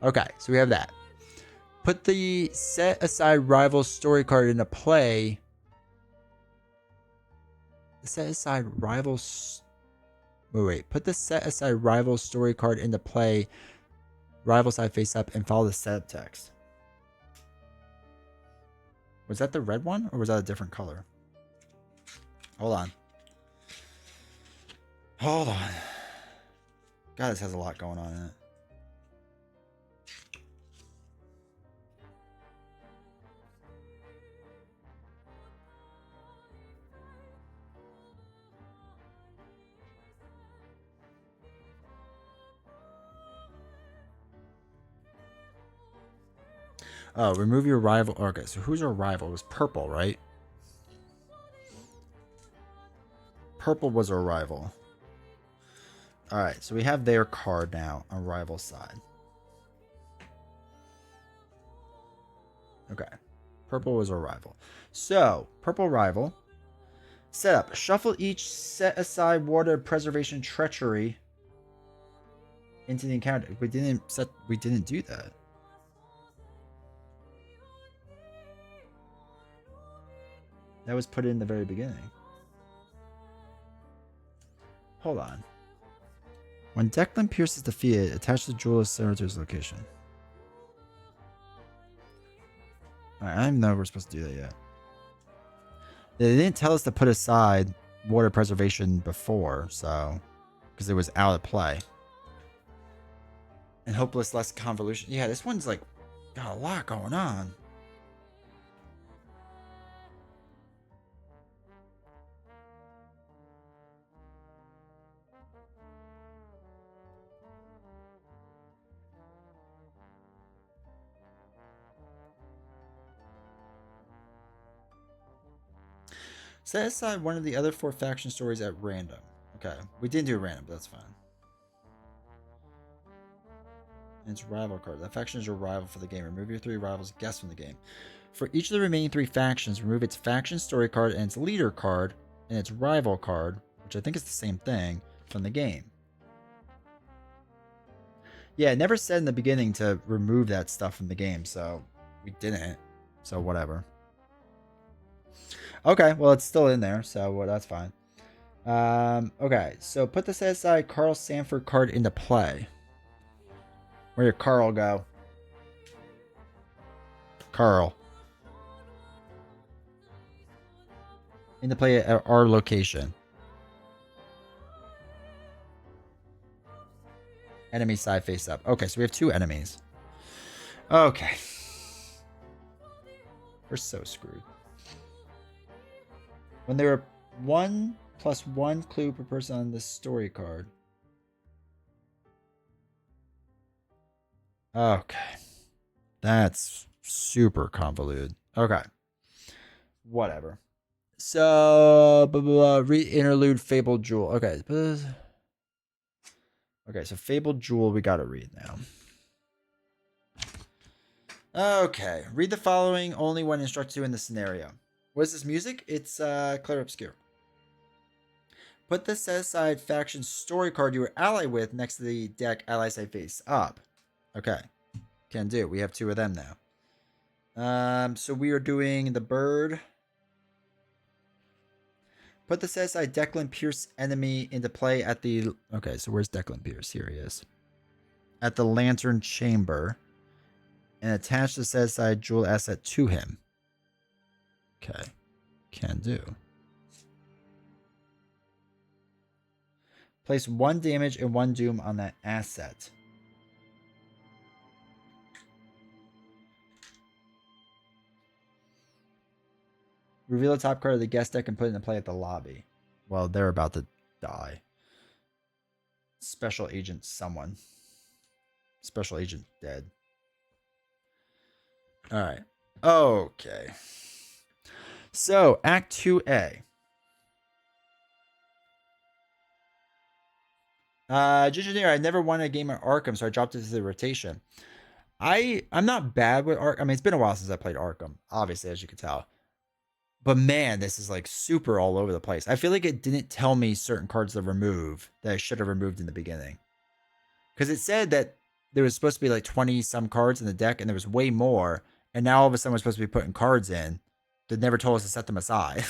Okay, so we have that. Put the set aside rival story card into play. Set aside rivals. Wait. Put the set aside rival story card into play. Rival side face up and follow the setup text. Was that the red one or was that a different color? Hold on. Hold on. God, this has a lot going on in it. Oh, remove your rival. Okay, so who's our rival? It was purple, right? Purple was our rival. Alright, so we have their card now on rival side. Okay. Purple was our rival. So, purple rival. Setup. Shuffle each set aside water preservation treachery into the encounter. We didn't do that. That was put in the very beginning. Hold on. When Declan Pierce is defeated, attach the jewel of Senator's location. Alright, I don't even know if we're supposed to do that yet. They didn't tell us to put aside water preservation before, so... Because it was out of play. And hopeless less convolution. Yeah, this one's like... Got a lot going on. Set aside one of the other 4 faction stories at random. Okay, we didn't do random, but that's fine. And it's rival card. That faction is your rival for the game. Remove your 3 rivals guests from the game. For each of the remaining 3 factions, remove its faction story card and its leader card and its rival card, which I think is the same thing, from the game. Yeah, it never said in the beginning to remove that stuff from the game, so we didn't. So whatever. Okay, well, it's still in there, so well, that's fine. Okay, so put the set aside Carl Sanford card into play. Where did Carl go? Carl. Into play at our location. Enemy side face up. Okay, so we have 2 enemies. Okay. We're so screwed. When there are 1 + 1 clue per person on this story card. Okay. That's super convoluted. Okay. Whatever. So, read interlude Fabled Jewel. Okay. Okay, so Fabled Jewel we gotta read now. Okay. Read the following only when instructed to in the scenario. What is this music? It's Clear Obscure. Put the set aside faction story card you were allied with next to the deck ally side face up. Okay. Can do. We have 2 of them now. So we are doing the bird. Put the set aside Declan Pierce enemy into play at the... Okay, so where's Declan Pierce? Here he is. At the Lantern Chamber. And attach the set aside jewel asset to him. Okay. Can do. Place 1 damage and 1 doom on that asset. Reveal the top card of the guest deck and put it into play at the lobby. Well, they're about to die. Special agent someone. Special agent dead. Alright. Okay. So, Act 2A. Ginger, I never won a game at Arkham, so I dropped it to the rotation. I'm not bad with Arkham. I mean, it's been a while since I played Arkham, obviously, as you can tell. But man, this is like super all over the place. I feel like it didn't tell me certain cards to remove that I should have removed in the beginning. Because it said that there was supposed to be like 20 some cards in the deck and there was way more. And now all of a sudden we're supposed to be putting cards in that never told us to set them aside.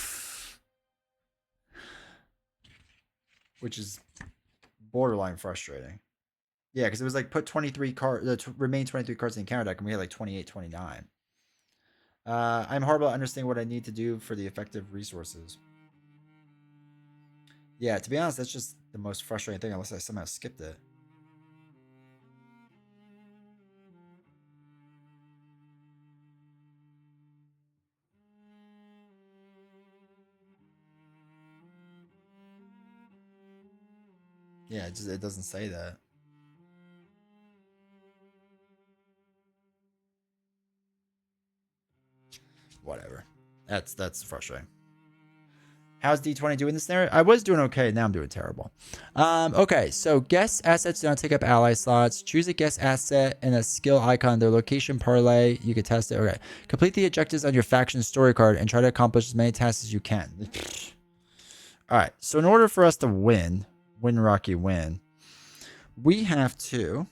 Which is borderline frustrating. Yeah, because it was like put 23 cards, remain 23 cards in the counter deck, and we had like 28, 29. I'm horrible at understanding what I need to do for the effective resources. Yeah, to be honest, that's just the most frustrating thing, unless I somehow skipped it. Yeah, it doesn't say that. Whatever. That's frustrating. How's D20 doing this scenario? I was doing okay. Now I'm doing terrible. Okay, so guess assets do not take up ally slots. Choose a guess asset and a skill icon. Their location parlay. You can test it. Okay. Complete the objectives on your faction story card and try to accomplish as many tasks as you can. All right. So in order for us to win Rocky, win, we have to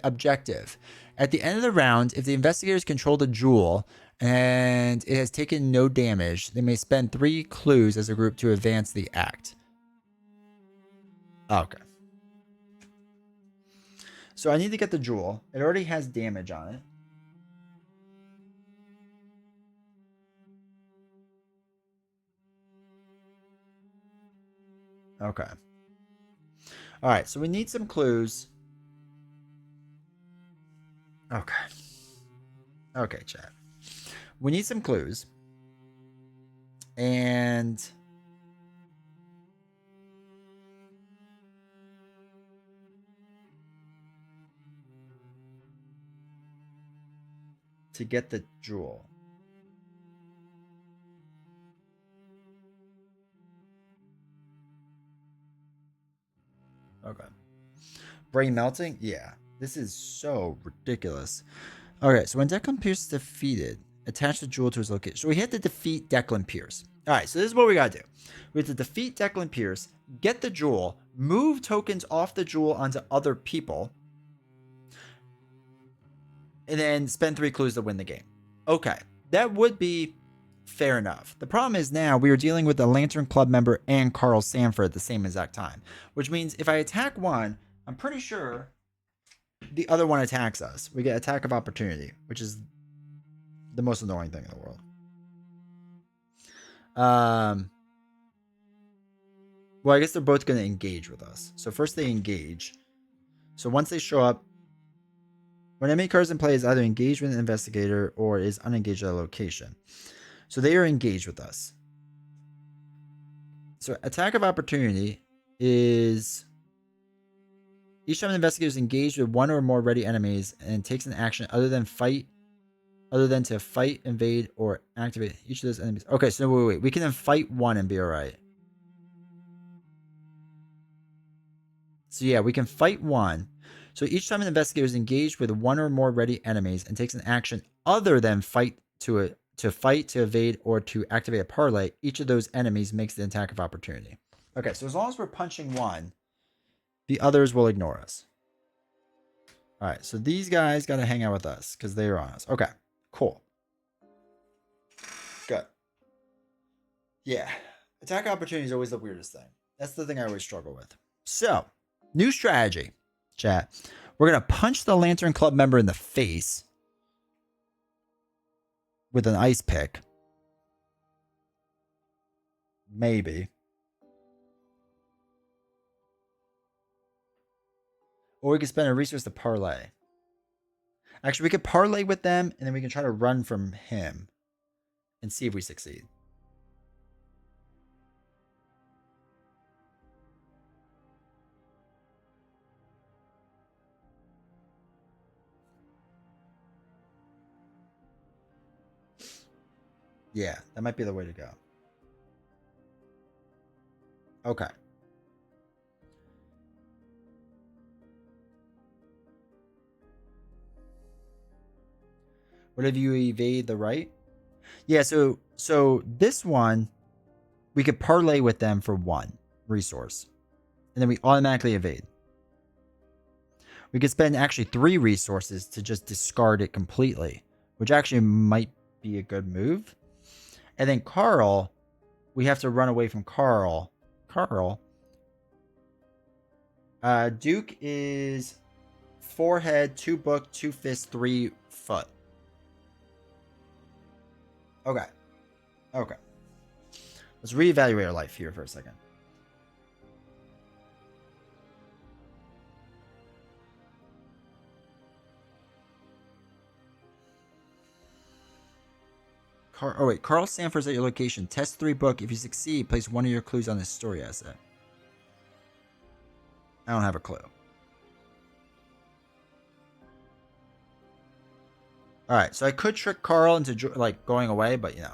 objective. At the end of the round, if the investigators control the jewel and it has taken no damage, they may spend 3 clues as a group to advance the act. Okay. So I need to get the jewel. It already has damage on it. Okay. All right. So we need some clues. Okay. Okay, chat. We need some clues. And to get the jewel. Okay. Brain melting? Yeah. This is so ridiculous. Okay, so when Declan Pierce is defeated, attach the jewel to his location. So we have to defeat Declan Pierce. All right, so this is what we got to do. We have to defeat Declan Pierce, get the jewel, move tokens off the jewel onto other people, and then spend 3 clues to win the game. Okay, that would be fair enough. The problem is now we are dealing with a Lantern Club member and Carl Sanford at the same exact time, which means if I attack one, I'm pretty sure the other one attacks us. We get attack of opportunity, which is the most annoying thing in the world. Well, I guess they're both going to engage with us. So first they engage. So once they show up, when enemy cards in play is either engaged with an investigator or is unengaged at a location. So they are engaged with us. So attack of opportunity is each time an investigator is engaged with one or more ready enemies and takes an action other than to fight, invade, or activate each of those enemies. Okay, so wait. We can then fight one and be alright. So yeah, we can fight one. So each time an investigator is engaged with one or more ready enemies and takes an action other than fight, to evade, or to activate a parlay, each of those enemies makes the attack of opportunity. Okay, so as long as we're punching one, the others will ignore us. All right, so these guys got to hang out with us because they are on us. Okay, cool. Good. Yeah, attack opportunity is always the weirdest thing. That's the thing I always struggle with. So, new strategy, chat. We're going to punch the Lantern Club member in the face with an ice pick. Maybe. Or we could spend a resource to parlay. Actually, we could parlay with them, and then we can try to run from him and see if we succeed. Yeah, that might be the way to go. Okay. What if you evade the right? Yeah, so this one, we could parlay with them for 1 resource. And then we automatically evade. We could spend actually 3 resources to just discard it completely, which actually might be a good move. And then Carl, we have to run away from Carl. Duke is 4 head, 2 book, 2 fist, 3 foot. Okay. Let's reevaluate our life here for a second. Carl Sanford's at your location. Test 3 book. If you succeed, place 1 of your clues on this story asset. I don't have a clue. Alright, so I could trick Carl into like going away, but you know.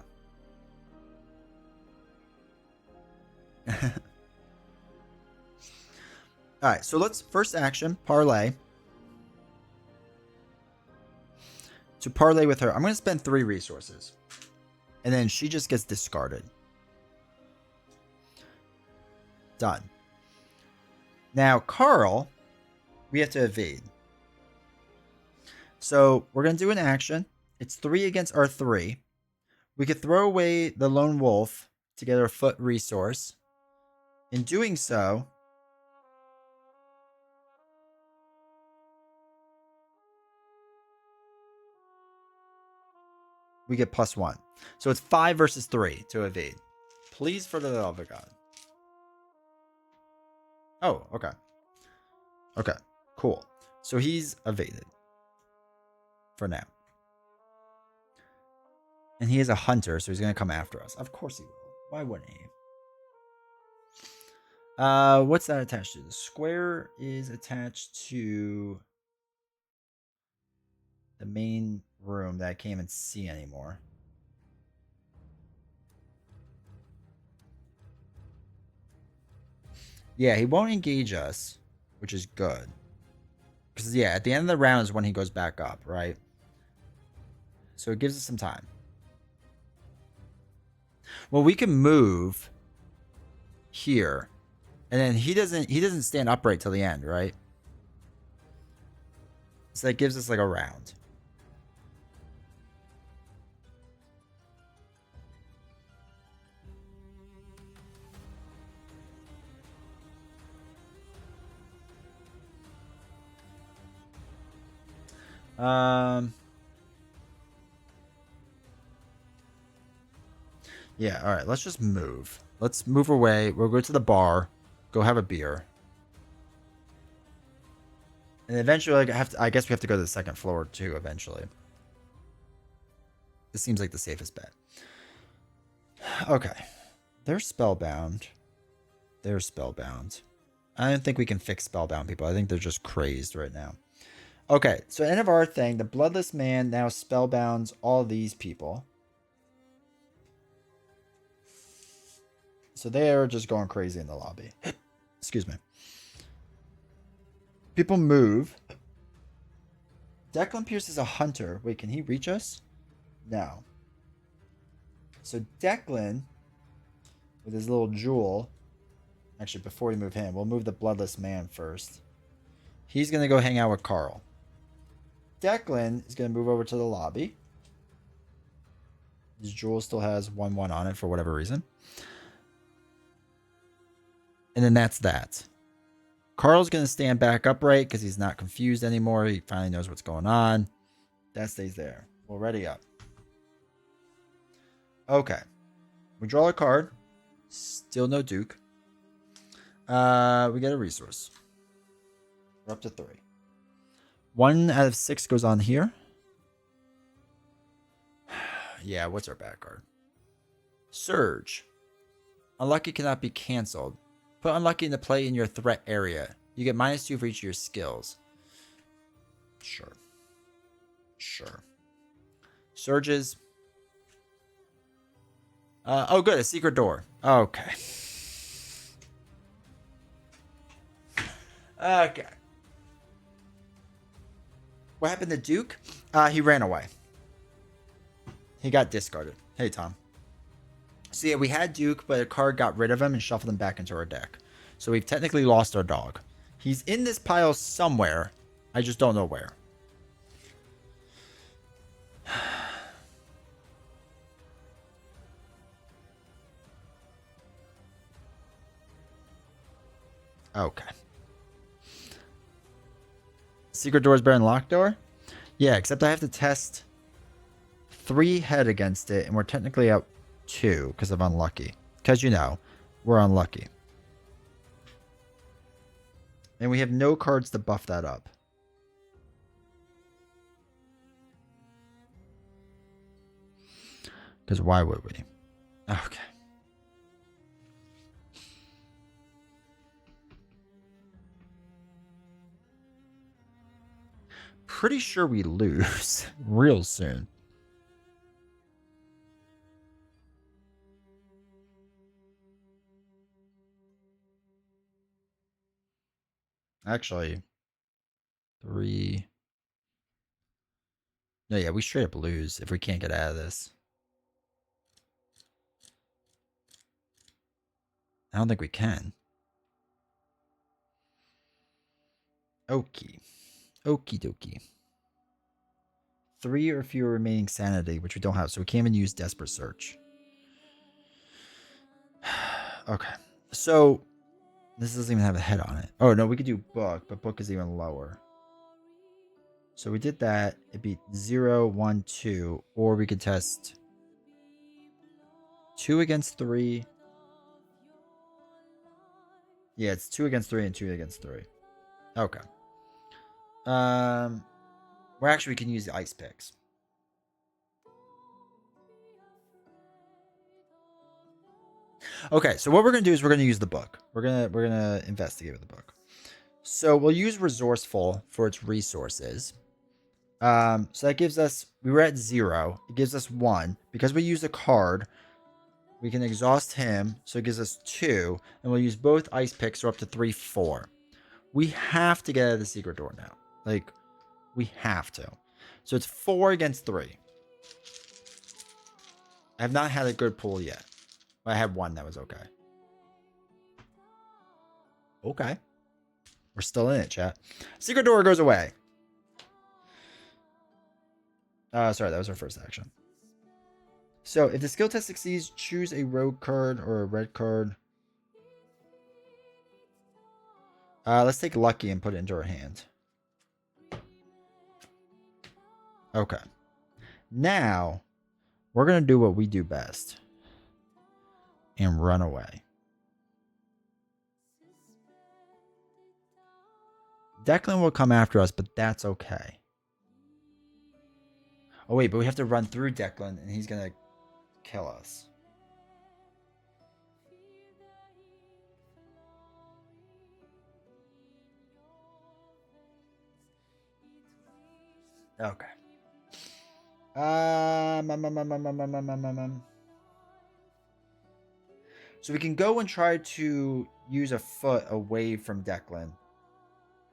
Alright, so let's first action, parlay. To parlay with her, I'm going to spend 3 resources. And then she just gets discarded. Done. Now, Carl, we have to evade. So we're going to do an action. It's 3 against our 3. We could throw away the lone wolf to get our foot resource. In doing so, we get +1. So it's 5 versus 3 to evade. Please, for the love of God. Oh, okay. Okay, cool. So he's evaded. For now. And he is a hunter, so he's going to come after us. Of course he will. Why wouldn't he? What's that attached to? The square is attached to the main room that I can't even see anymore. Yeah, he won't engage us, which is good. Because, yeah, at the end of the round is when he goes back up, right? So it gives us some time. Well, we can move here. And then he doesn't stand upright till the end, right? So that gives us like a round. Yeah, all right, let's just move. Let's move away. We'll go to the bar, go have a beer. And eventually I guess we have to go to the second floor too eventually. This seems like the safest bet. Okay. They're spellbound. They're spellbound. I don't think we can fix spellbound people. I think they're just crazed right now. Okay, so end of our thing. The Bloodless Man now spellbounds all these people. So they're just going crazy in the lobby. Excuse me. People move. Declan Pierce is a hunter. Wait, can he reach us? No. So Declan, with his little jewel. Actually, before we move him, we'll move the Bloodless Man first. He's going to go hang out with Carl. Declan is going to move over to the lobby. His jewel still has 1/1 on it for whatever reason. And then that's that. Carl's going to stand back upright because he's not confused anymore. He finally knows what's going on. That stays there. We'll ready up. Okay. We draw a card. Still no Duke. We get a resource. We're up to 3. 1 out of 6 goes on here. Yeah, what's our back card? Surge. Unlucky cannot be canceled. Put unlucky into play in your threat area. You get -2 for each of your skills. Sure. Surges. Oh, good. A secret door. Okay. Okay. What happened to Duke? He ran away. He got discarded. Hey, Tom. So yeah, we had Duke, but a card got rid of him and shuffled him back into our deck. So we've technically lost our dog. He's in this pile somewhere. I just don't know where. Okay. Secret door is better than locked door? Yeah, except I have to test 3 head against it, and we're technically at 2 because of unlucky. Because, you know, we're unlucky. And we have no cards to buff that up. Because why would we? Okay. Pretty sure we lose real soon. Actually, 3. No, yeah, we straight up lose if we can't get out of this. I don't think we can. Okie. Okie dokie. 3 or fewer remaining sanity, which we don't have, so we can't even use Desperate Search. Okay. So, this doesn't even have a head on it. Oh, no, we could do Book, but Book is even lower. So we did that. It'd be 0, 1, 2. Or we could test 2 against 3. Yeah, it's 2 against 3 and 2 against 3. Okay. Well, actually, we can use the ice picks. Okay, so what we're gonna do is we're gonna use the book. We're gonna investigate with the book. So we'll use resourceful for its resources. So that gives us, we were at 0. It gives us 1 because we use a card. We can exhaust him, so it gives us 2, and we'll use both ice picks, so up to 3, 4. We have to get out of the secret door now. Like, we have to. So it's 4 against 3. I have not had a good pull yet. I had 1 that was okay. Okay. We're still in it, chat. Secret door goes away. Sorry, that was our first action. So if the skill test succeeds, choose a rogue card or a red card. Let's take lucky and put it into our hand. Okay. Now, we're going to do what we do best. And run away. Declan will come after us, but that's okay. Oh, wait, but we have to run through Declan, and he's going to kill us. Okay. So we can go and try to use a foot away from Declan.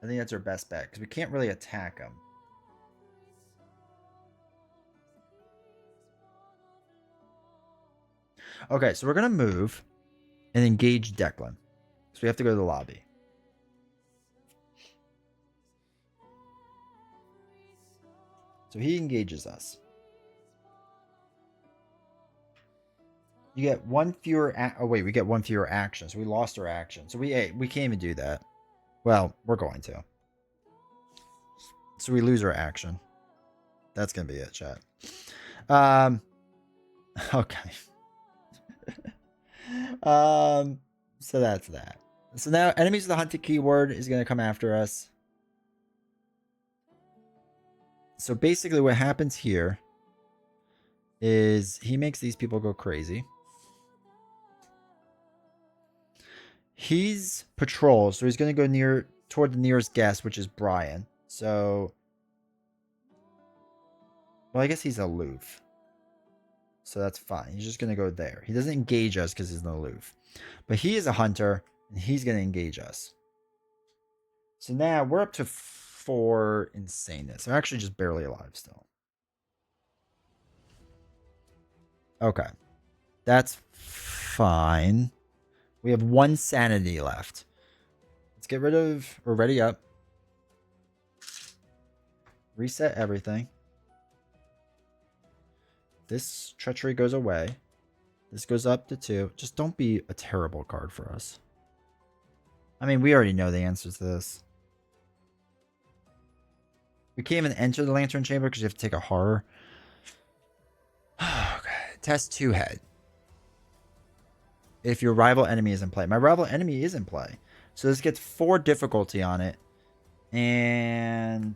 I think that's our best bet, because we can't really attack him. Okay, so we're going to move and engage Declan. So we have to go to the lobby. So he engages us. You get 1 fewer... Oh, wait, we get 1 fewer action. So we lost our action. So we can't even do that. Well, we're going to. So we lose our action. That's going to be it, chat. Okay. So that's that. So now enemies with the hunted keyword is going to come after us. So basically what happens here is he makes these people go crazy. He's patrol, so he's going to go toward the nearest guest, which is Brian. So, well, I guess he's aloof. So that's fine. He's just going to go there. He doesn't engage us because he's aloof. But he is a hunter, and he's going to engage us. So now we're up to 4 insaneness. I'm actually just barely alive still. Okay. That's fine. We have 1 sanity left. Let's get rid of... Or ready up. Reset everything. This treachery goes away. This goes up to 2. Just don't be a terrible card for us. I mean, we already know the answer to this. We can't even enter the Lantern Chamber because you have to take a horror. Okay. Test 2 head. If your rival enemy is in play. My rival enemy is in play. So this gets 4 difficulty on it. And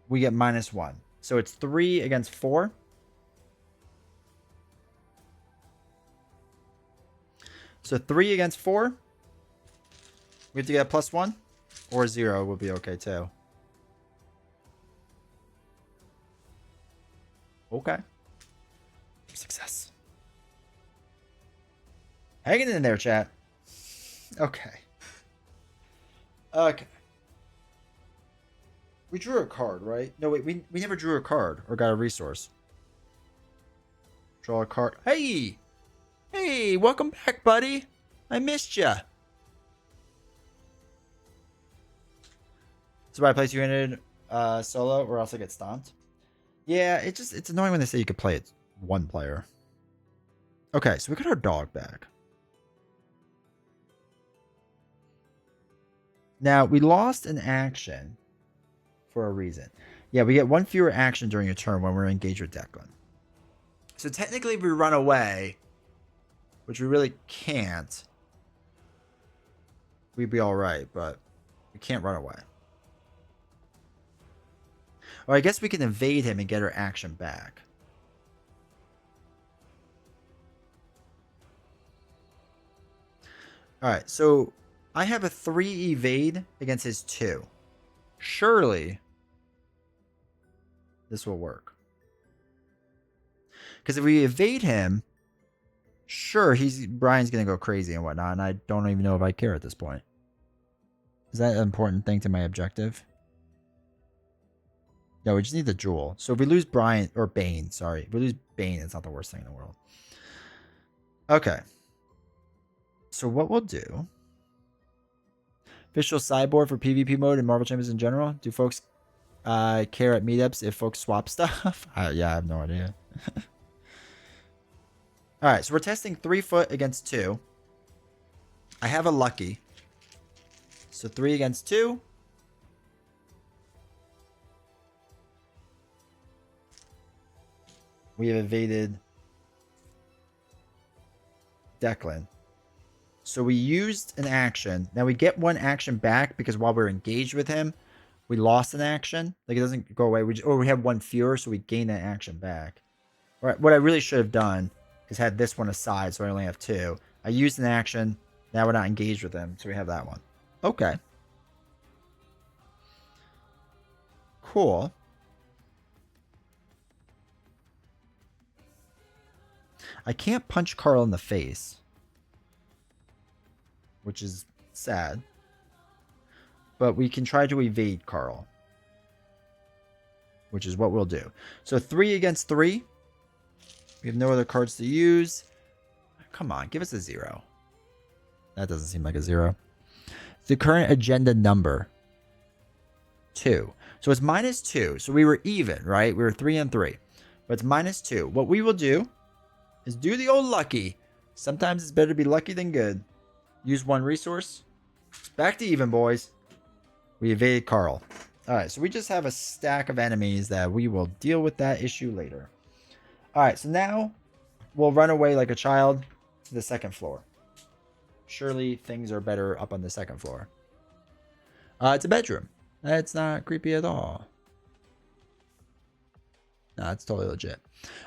we get -1. So it's 3 against 4. So 3 against 4. We have to get a +1. Or 0 would be okay too. Okay. Success. Hanging in there, chat. Okay. Okay. We drew a card, right? No, wait. We never drew a card or got a resource. Draw a card. Hey! Hey, welcome back, buddy. I missed ya. So I play 200 solo or else I get stomped. Yeah, it's annoying when they say you could play it 1 player. Okay, so we got our dog back. Now, we lost an action for a reason. Yeah, we get 1 fewer action during a turn when we're engaged with Declan. So technically, if we run away, which we really can't, we'd be all right, but we can't run away. Or I guess we can evade him and get our action back. Alright, so I have a 3 evade against his 2. Surely this will work. Because if we evade him, sure, Brian's going to go crazy and whatnot, and I don't even know if I care at this point. Is that an important thing to my objective? No, we just need the jewel. So if we lose Brian, or Bane, sorry. If we lose Bane, it's not the worst thing in the world. Okay. So what we'll do... Official sideboard for PvP mode in Marvel Champions in general. Do folks care at meetups if folks swap stuff? Yeah, I have no idea. Alright, so we're testing 3 foot against 2. I have a lucky. So 3 against 2. We have evaded Declan. So we used an action. Now we get 1 action back because while we're engaged with him, we lost an action. Like it doesn't go away. Or we have 1 fewer, so we gain that action back. All right, what I really should have done is had this one aside, so I only have 2. I used an action. Now we're not engaged with him, so we have that one. Okay. Cool. I can't punch Carl in the face, which is sad. But we can try to evade Carl, which is what we'll do. So 3 against 3. We have no other cards to use. Come on, give us a 0. That doesn't seem like a 0. The current agenda number, 2. So it's -2. So we were even, right? We were 3 and 3. But it's -2. What we will do is do the old lucky. Sometimes it's better to be lucky than good. Use 1 resource. Back to even, boys. We evaded Carl. Alright, so we just have a stack of enemies that we will deal with that issue later. Alright, so now we'll run away like a child to the 2nd floor. Surely things are better up on the 2nd floor. It's a bedroom. That's not creepy at all. No, it's totally legit.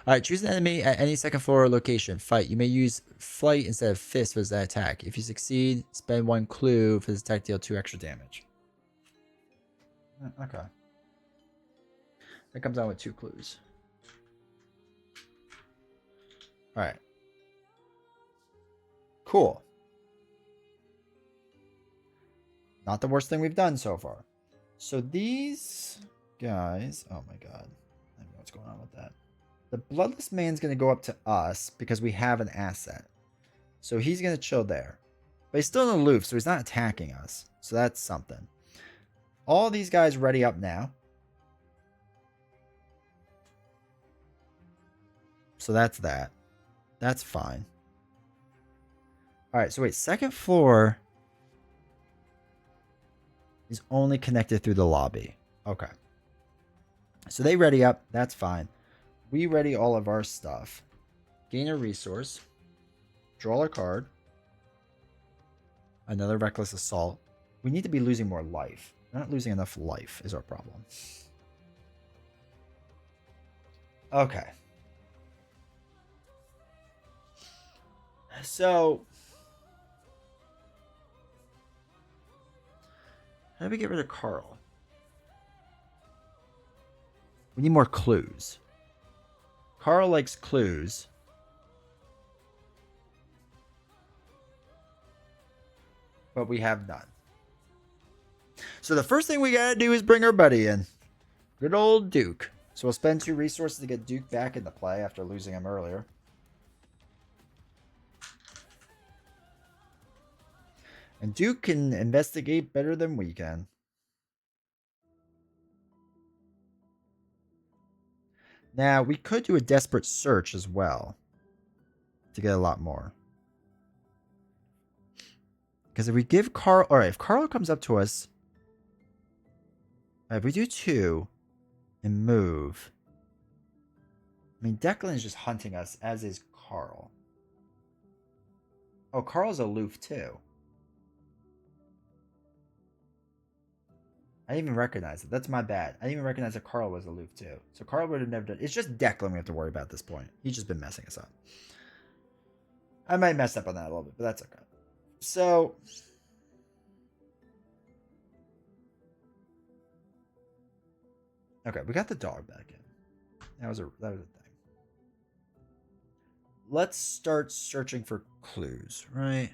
Alright, choose an enemy at any 2nd floor location. Fight. You may use flight instead of fist for this attack. If you succeed, spend 1 clue for this attack, deal 2 extra damage. Okay. That comes out with 2 clues. Alright. Cool. Not the worst thing we've done so far. So these guys... Oh my god. I don't know what's going on with that. The Bloodless Man's going to go up to us because we have an asset. So he's going to chill there. But he's still aloof, so he's not attacking us. So that's something. All these guys ready up now. So that's that. That's fine. Alright, so wait. Second floor is only connected through the lobby. Okay. So they ready up. That's fine. We ready all of our stuff. Gain a resource. Draw a card. Another Reckless Assault. We need to be losing more life. We're not losing enough life is our problem. Okay. So, how do we get rid of Carl? We need more clues. Carl likes clues. But we have none. So the first thing we gotta do is bring our buddy in. Good old Duke. So we'll spend 2 resources to get Duke back into play after losing him earlier. And Duke can investigate better than we can. Now, we could do a desperate search as well to get a lot more. Because if we give Carl... Alright, if Carl comes up to us... If we do 2 and move... I mean, Declan is just hunting us, as is Carl. Oh, Carl's aloof too. I didn't even recognize it. That's my bad. I didn't even recognize that Carl was aloof too. So Carl would have never done... It's just Declan we have to worry about at this point. He's just been messing us up. I might mess up on that a little bit, but that's okay. So... Okay, we got the dog back in. That was a thing. Let's start searching for clues, right?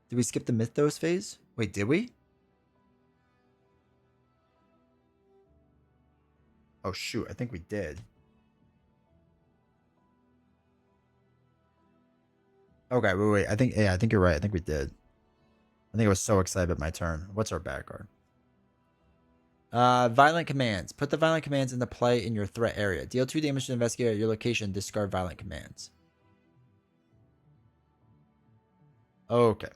Did we skip the Mythos phase? Wait, did we? Oh shoot, I think we did. Okay, wait. I think you're right. I think we did. I think I was so excited at my turn. What's our bad card? Violent commands. Put the violent commands into play in your threat area. Deal 2 damage to investigator at your location. Discard violent commands. Okay.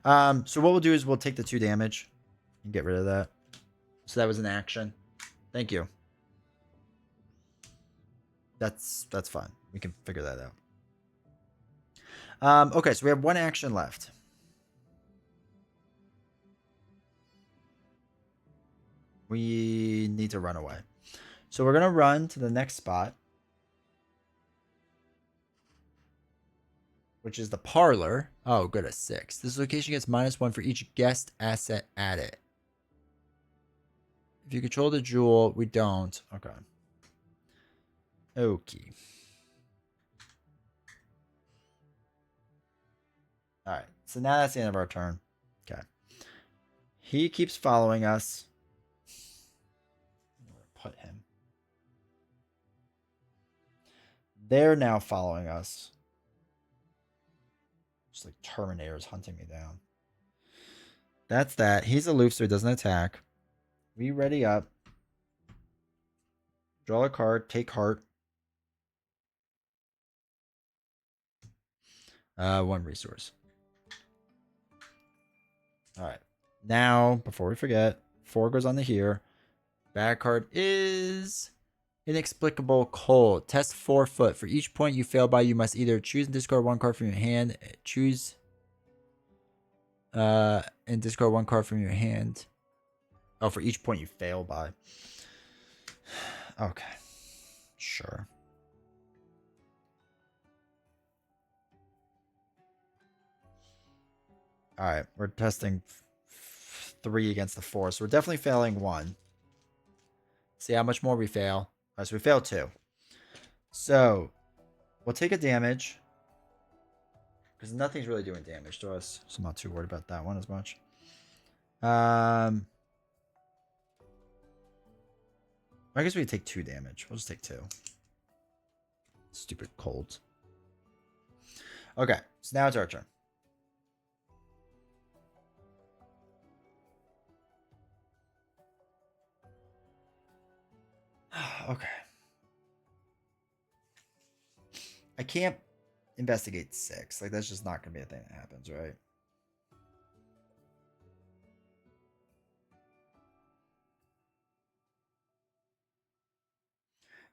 So what we'll do is we'll take the 2 damage and get rid of that. So that was an action. Thank you. That's fine. We can figure that out. Okay, so we have 1 action left. We need to run away. So we're going to run to the next spot, which is the parlor. Oh, good, a 6. This location gets -1 for each guest asset added. If you control the jewel, we don't. Okay. Okay. Alright, so now that's the end of our turn. Okay. He keeps following us. Put him. They're now following us. Just like Terminators hunting me down. That's that. He's aloof, so he doesn't attack. We ready up. Draw a card. Take heart. 1 resource. Alright. Now, before we forget, 4 goes on to here. Bad card is Inexplicable Cold. Test 4 foot. For each point you fail by, you must either choose and discard 1 card from your hand. Choose and discard 1 card from your hand. Oh, for each point you fail by. Okay. Sure. Alright, we're testing 3 against the 4, so we're definitely failing 1. See how much more we fail. Alright, so we failed 2. So, we'll take a damage. Because nothing's really doing damage to us. So I'm not too worried about that one as much. I guess we could take 2 damage. We'll just take 2. Stupid cold. Okay, so now it's our turn. Okay. I can't investigate 6. Like, that's just not going to be a thing that happens, right?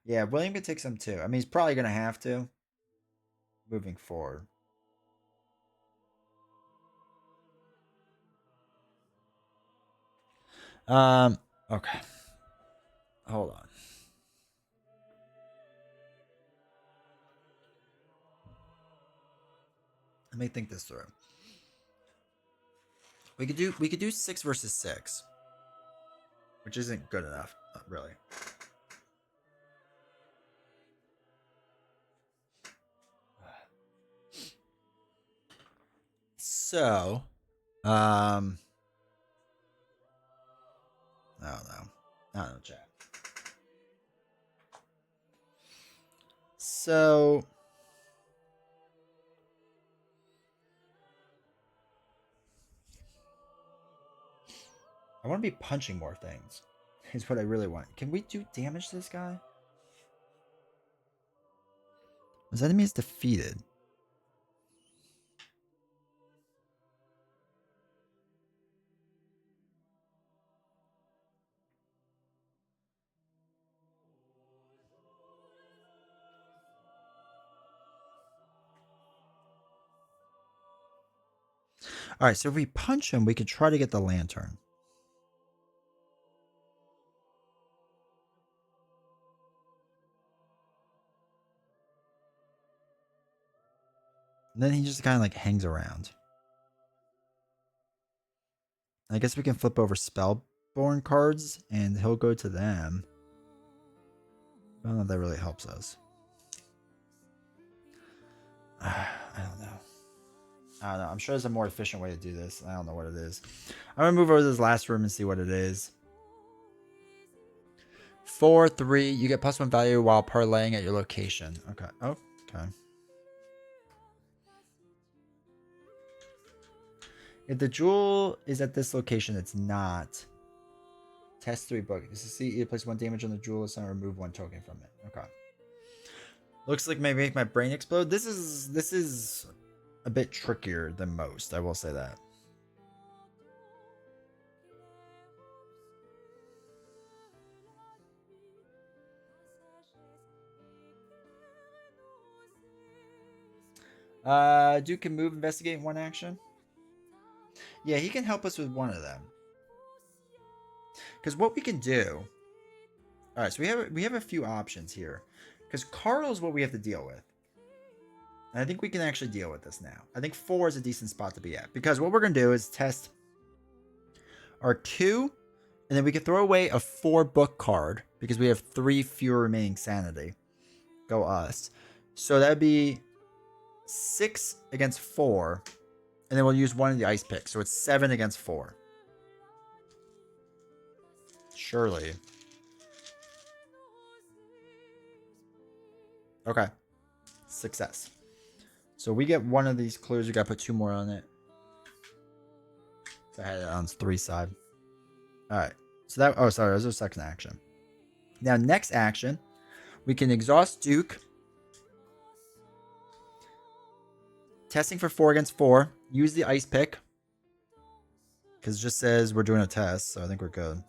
Yeah, William can take some too. I mean, he's probably going to have to moving forward. Okay. Hold on. Let me think this through. We could do 6 versus 6, which isn't good enough, really. So, I don't know. I don't know, chat. So, I want to be punching more things. Is what I really want. Can we do damage to this guy? His enemy is defeated. All right, so if we punch him, we could try to get the lantern. And then he just kind of like hangs around. I guess we can flip over Spellborn cards and he'll go to them. I don't know if that really helps us. I don't know. I don't know. I'm sure there's a more efficient way to do this. I don't know what it is. I'm going to move over to this last room and see what it is. 4/3. You get +1 value while parlaying at your location. Okay. Oh, okay. If the jewel is at this location, it's not. Test 3 book. This is see either place 1 damage on the jewel and remove 1 token from it. Okay. Looks like maybe make my brain explode. This is a bit trickier than most. I will say that. Duke can move, investigate in 1 action. Yeah, he can help us with 1 of them. Because what we can do. All right, so we have a few options here. Because Carl is what we have to deal with. And I think we can actually deal with this now. I think 4 is a decent spot to be at. Because what we're going to do is test our 2. And then we can throw away a 4 book card. Because we have 3 fewer remaining sanity. Go us. So that would be 6 against 4. And then we'll use 1 of the ice pick. So it's 7 against 4. Surely. Okay. Success. So we get 1 of these clues. We got to put 2 more on it. So I had it on 3 side. All right. So that. Oh, sorry. That was our second action. Now, next action, we can exhaust Duke. Testing for 4 against 4. Use the ice pick. Because it just says we're doing a test. So I think we're good.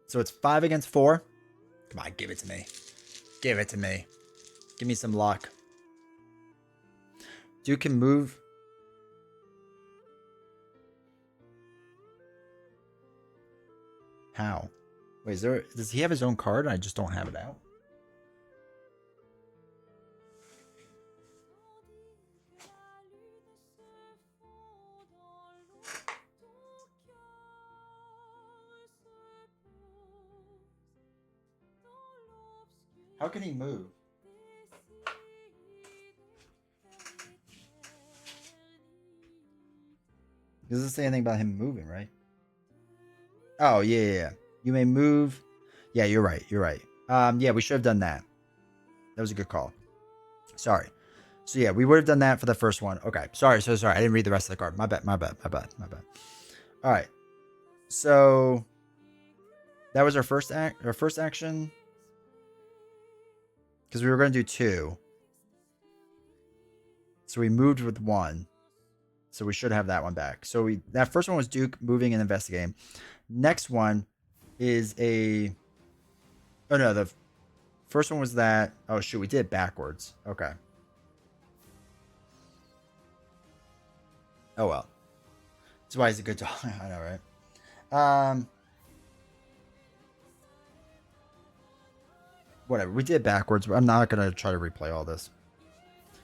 So it's 5 against 4. Come on, give it to me. Give it to me. Give me some luck. Duke can move. How? Wait, does he have his own card? I just don't have it out. How can he move? Does it say anything about him moving, right? Oh, yeah. You may move. Yeah, you're right. Yeah, we should have done that. That was a good call. Sorry. So yeah, we would have done that for the first one. Okay. Sorry. I didn't read the rest of the card. My bad. All right. So that was our first action. Because we were going to do 2. So we moved with 1. So we should have that one back. So that first one was Duke moving and investigating. Next one is a... Oh, no. The first one was that... Oh, shoot. We did it backwards. Okay. Oh, well. That's why he's a good dog. I know, right? Whatever. We did it backwards. I'm not going to try to replay all this.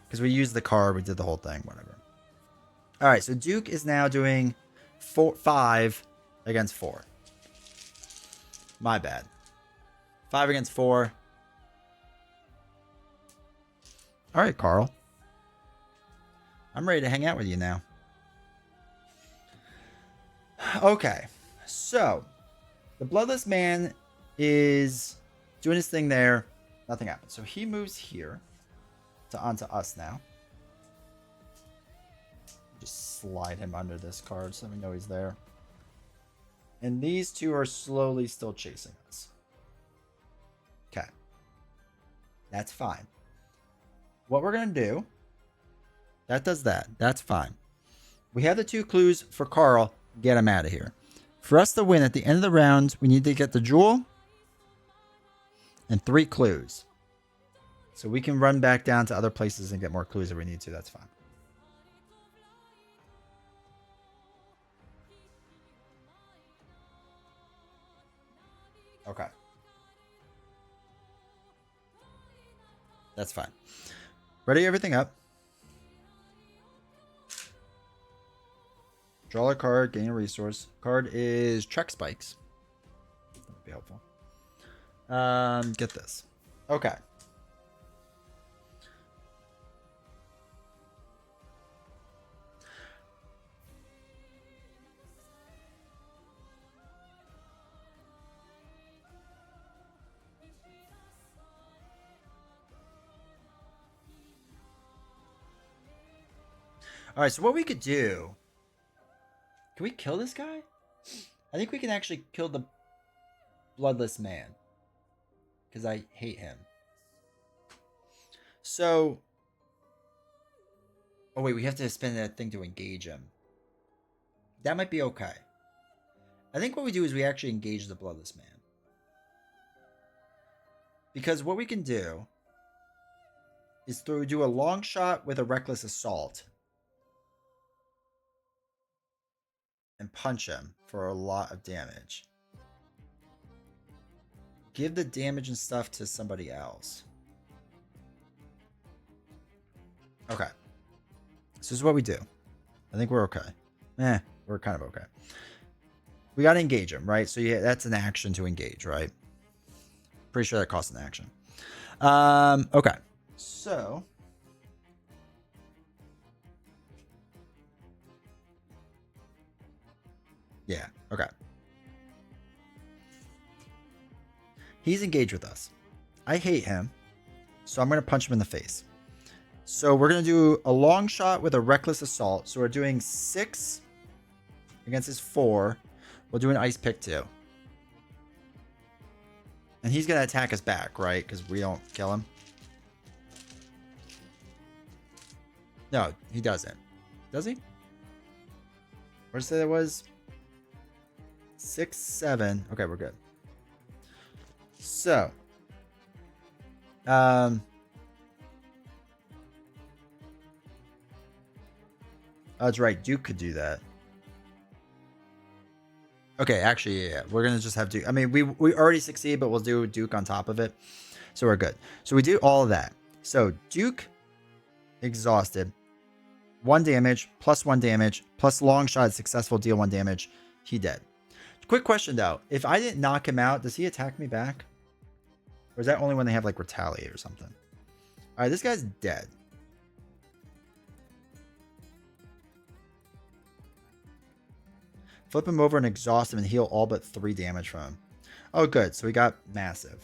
Because we used the card. We did the whole thing. Whatever. All right, so Duke is now doing 5 against 4. My bad. 5 against 4. All right, Carl. I'm ready to hang out with you now. Okay, so the Bloodless Man is doing his thing there. Nothing happens. So he moves here onto us now. Just slide him under this card so we know he's there. And these two are slowly still chasing us. Okay. That's fine. What we're going to do... That does that. That's fine. We have the 2 clues for Carl. Get him out of here. For us to win at the end of the round, we need to get the jewel and 3 clues. So we can run back down to other places and get more clues if we need to. That's fine. Okay. That's fine. Ready everything up. Draw a card, gain a resource. Card is Trek Spikes. That would be helpful. Get this. Okay. All right, so what we could do... Can we kill this guy? I think we can actually kill the Bloodless Man. Because I hate him. So... Oh, wait, we have to spend that thing to engage him. That might be okay. I think what we do is we actually engage the Bloodless Man. Because what we can do is do a long shot with a Reckless Assault. And punch him for a lot of damage. Give the damage and stuff to somebody else. Okay. So this is what we do. I think we're okay. We're kind of okay. We got to engage him, right? So yeah, that's an action to engage, right? Pretty sure that costs an action. Okay. So... Yeah, okay. He's engaged with us. I hate him, so I'm going to punch him in the face. So we're going to do a long shot with a Reckless Assault. So we're doing 6 against his 4. We'll do an Ice Pick too. And he's going to attack us back, right? Because we don't kill him. No, he doesn't. Does he? Where did I say that was? 6, 7. Okay, we're good. So, oh, that's right. Duke could do that. Okay, actually, yeah. We're gonna just have Duke. I mean, we already succeed, but we'll do Duke on top of it, so we're good. So we do all of that. So Duke, exhausted, 1 damage, plus 1 damage, plus long shot, successful, deal 1 damage. He dead. Quick question though. If I didn't knock him out, does he attack me back? Or is that only when they have like retaliate or something? All right, this guy's dead. Flip him over and exhaust him and heal all but 3 damage from him. Oh, good. So we got massive.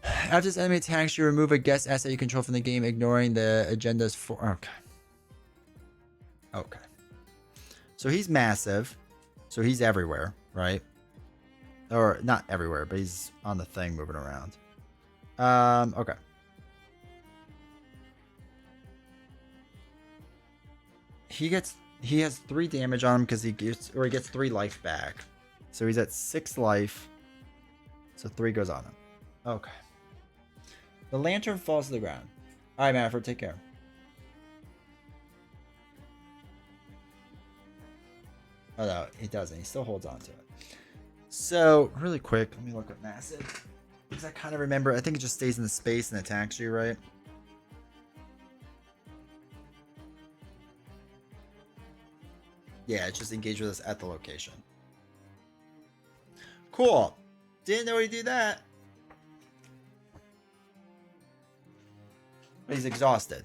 After this enemy attacks, you remove a guest asset you control from the game, ignoring the agendas for... Okay. Okay. So he's massive. So he's everywhere, right? Or not everywhere, but he's on the thing moving around. Okay. He has 3 damage on him because he gets 3 life back. So he's at 6 life. So 3 goes on him. Okay. The lantern falls to the ground. Alright, Manfred, take care. Oh no, he doesn't. He still holds on to it. So, really quick, let me look at massive. Because I kind of remember, I think it just stays in the space and attacks you, right? Yeah, it just engaged with us at the location. Cool. Didn't know he'd do that. But he's exhausted.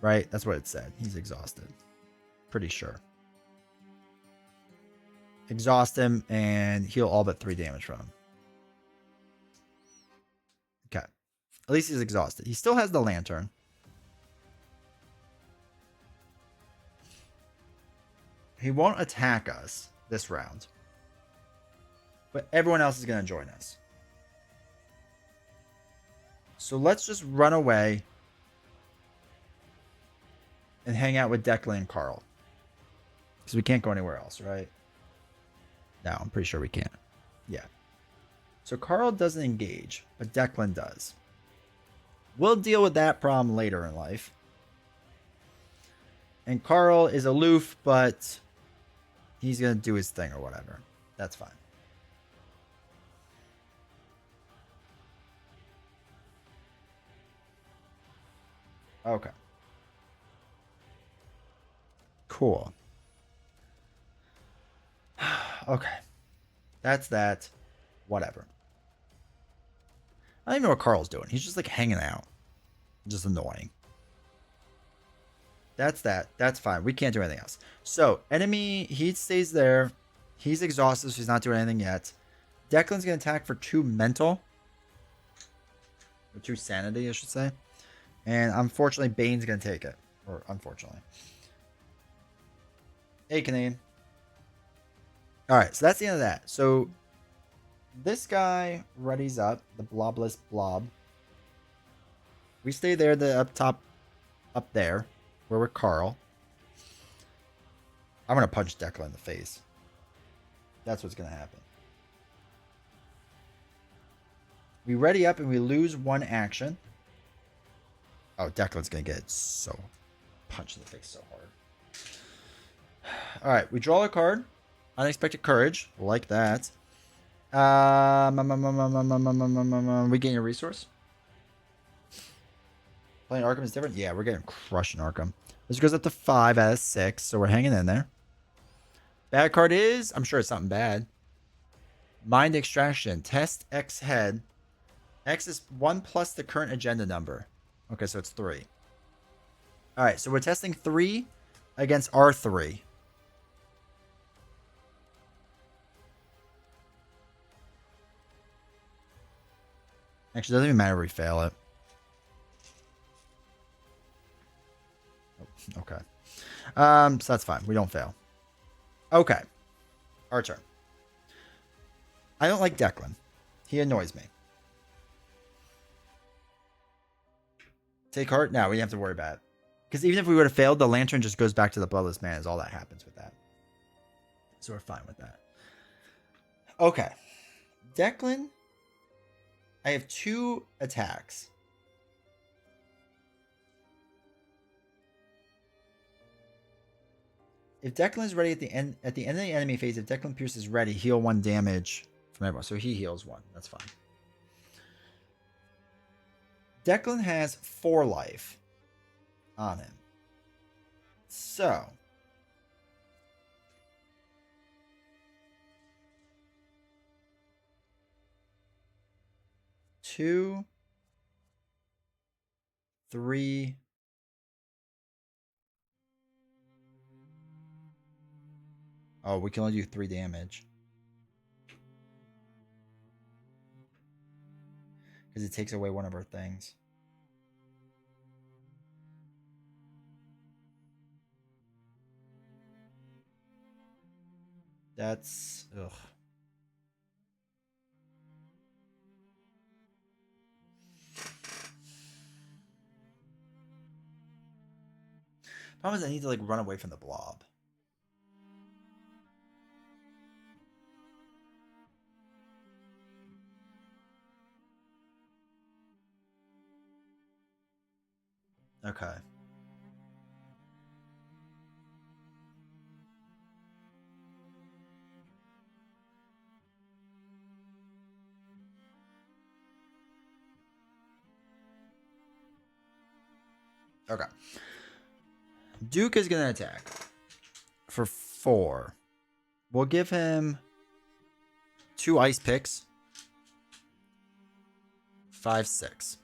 Right? That's what it said. He's exhausted. Pretty sure. Exhaust him and heal all but 3 damage from him. Okay. At least he's exhausted. He still has the lantern. He won't attack us this round. But everyone else is going to join us. So let's just run away and hang out with Declan and Carl. Because we can't go anywhere else, right? No, I'm pretty sure we can't. Yeah. So Carl doesn't engage, but Declan does. We'll deal with that problem later in life. And Carl is aloof, but he's going to do his thing or whatever. That's fine. Okay. Cool. Okay. That's that. Whatever. I don't even know what Carl's doing. He's just like hanging out. Just annoying. That's that. That's fine. We can't do anything else. So, enemy, he stays there. He's exhausted, so he's not doing anything yet. Declan's going to attack for 2 mental. Or 2 sanity, I should say. And unfortunately, Bane's going to take it. Or unfortunately. Hey, Canadian. Alright, so that's the end of that. So, this guy readies up. The blobless blob. We stay there, the up top, up there. Where we're Carl. I'm going to punch Declan in the face. That's what's going to happen. We ready up and we lose 1 action. Oh, Declan's going to get so punched in the face so hard. Alright, we draw a card. Unexpected courage. Like that. We gain a resource. Playing Arkham is different? Yeah, we're getting crushed in Arkham. This goes up to 5 out of 6, so we're hanging in there. Bad card is, I'm sure it's something bad. Mind Extraction. Test X head. X is 1 plus the current agenda number. Okay, so it's 3. Alright, so we're testing 3 against R3. Actually, it doesn't even matter if we fail it. Okay. So that's fine. We don't fail. Okay. Our turn. I don't like Declan. He annoys me. Take heart? No, we don't have to worry about it. Because even if we would have failed, the lantern just goes back to the bloodless man is all that happens with that. So we're fine with that. Okay. Declan. I have 2 attacks. If Declan is ready at the end of the enemy phase, if Declan Pierce is ready, heal 1 damage from everyone. So he heals 1. That's fine. Declan has 4 life on him. So 2, 3. Oh, we can only do 3 damage. Because it takes away one of our things. That's... Ugh. Problem is I need to like run away from the blob. Okay. Okay. Duke is going to attack for 4. We'll give him 2 ice picks. 5, 6.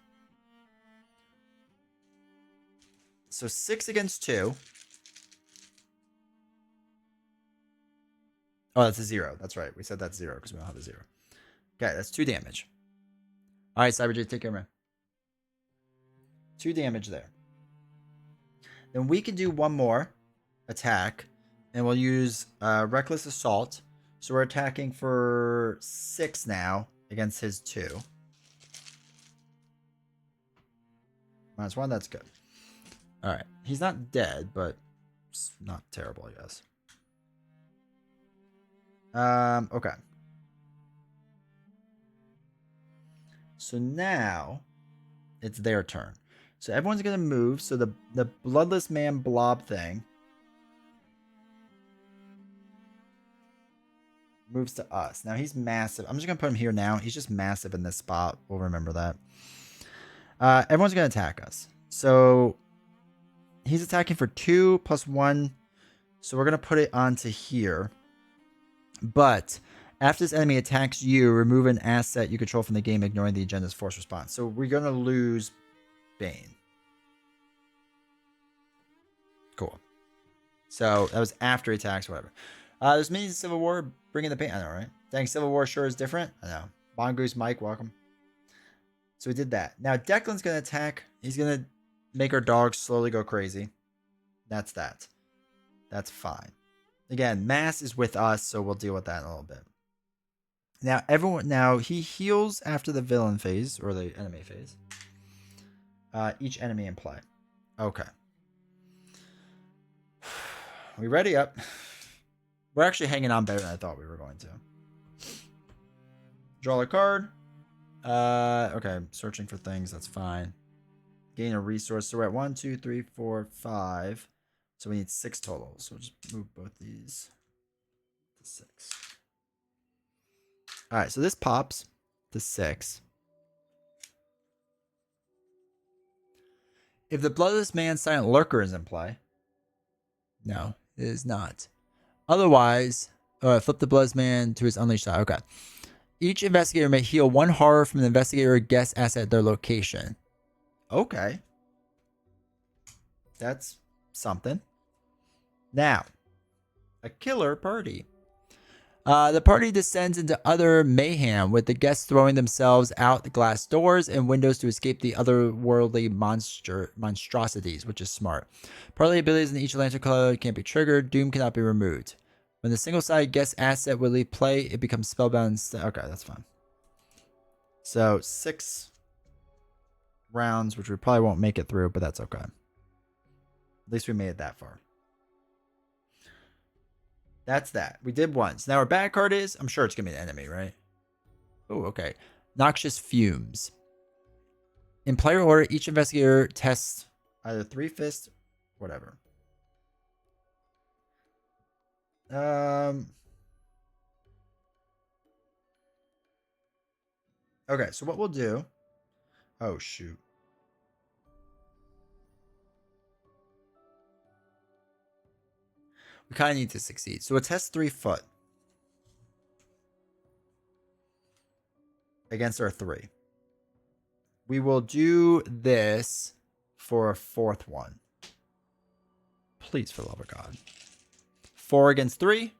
So 6 against 2. Oh, that's a 0. That's right. We said that's 0 because we don't have a 0. Okay, that's 2 damage. All right, CyberJ, take care, man. 2 damage there. Then we can do one more attack, and we'll use Reckless Assault. So we're attacking for 6 now against his 2. -1, that's good. All right. He's not dead, but it's not terrible, I guess. Okay. So now it's their turn. So everyone's going to move. So the Bloodless Man blob thing moves to us. Now he's massive. I'm just going to put him here now. He's just massive in this spot. We'll remember that. Everyone's going to attack us. So he's attacking for 2 + 1. So we're going to put it onto here. But after this enemy attacks you, remove an asset you control from the game, ignoring the agenda's force response. So we're going to lose Bane. Cool. So that was after attacks, whatever. There's many Civil War bringing the pain. I know, right? Dang, Civil War sure is different. I know. Bongoose Mike, welcome. So we did that. Now Declan's going to attack. He's going to make our dogs slowly go crazy. That's that. That's fine. Again, mass is with us, so we'll deal with that in a little bit. Now he heals after the villain phase or the enemy phase. Each enemy in play. Okay. We ready up? We're actually hanging on better than I thought we were going to. Draw a card. Okay, searching for things. That's fine. Gain a resource. So we're at 1, 2, 3, 4, 5. So we need 6 total. So we'll just move both these to 6. All right, so this pops to 6. If the Bloodless Man Silent Lurker is in play. No, it is not. Otherwise, flip the Bloodless Man to his unleashed side. Okay. Each investigator may heal 1 horror from the investigator guest asset at their location. Okay. That's something. Now, a killer party. The party descends into utter mayhem, with the guests throwing themselves out the glass doors and windows to escape the otherworldly monstrosities, which is smart. Partly abilities in each lantern color can't be triggered. Doom cannot be removed. When the single-sided guest asset will leave play, it becomes spellbound. Okay, that's fine. So 6 rounds, which we probably won't make it through, but that's okay. At least we made it that far. That's that. We did once. Now our bad card is, I'm sure it's going to be an enemy, right? Oh, okay. Noxious Fumes. In player order, each investigator tests either 3 fists, whatever. Okay, so what we'll do... Oh, shoot. We kind of need to succeed. So a test 3 foot. Against our 3. We will do this for a 4th one. Please, for the love of God. 4 against 3.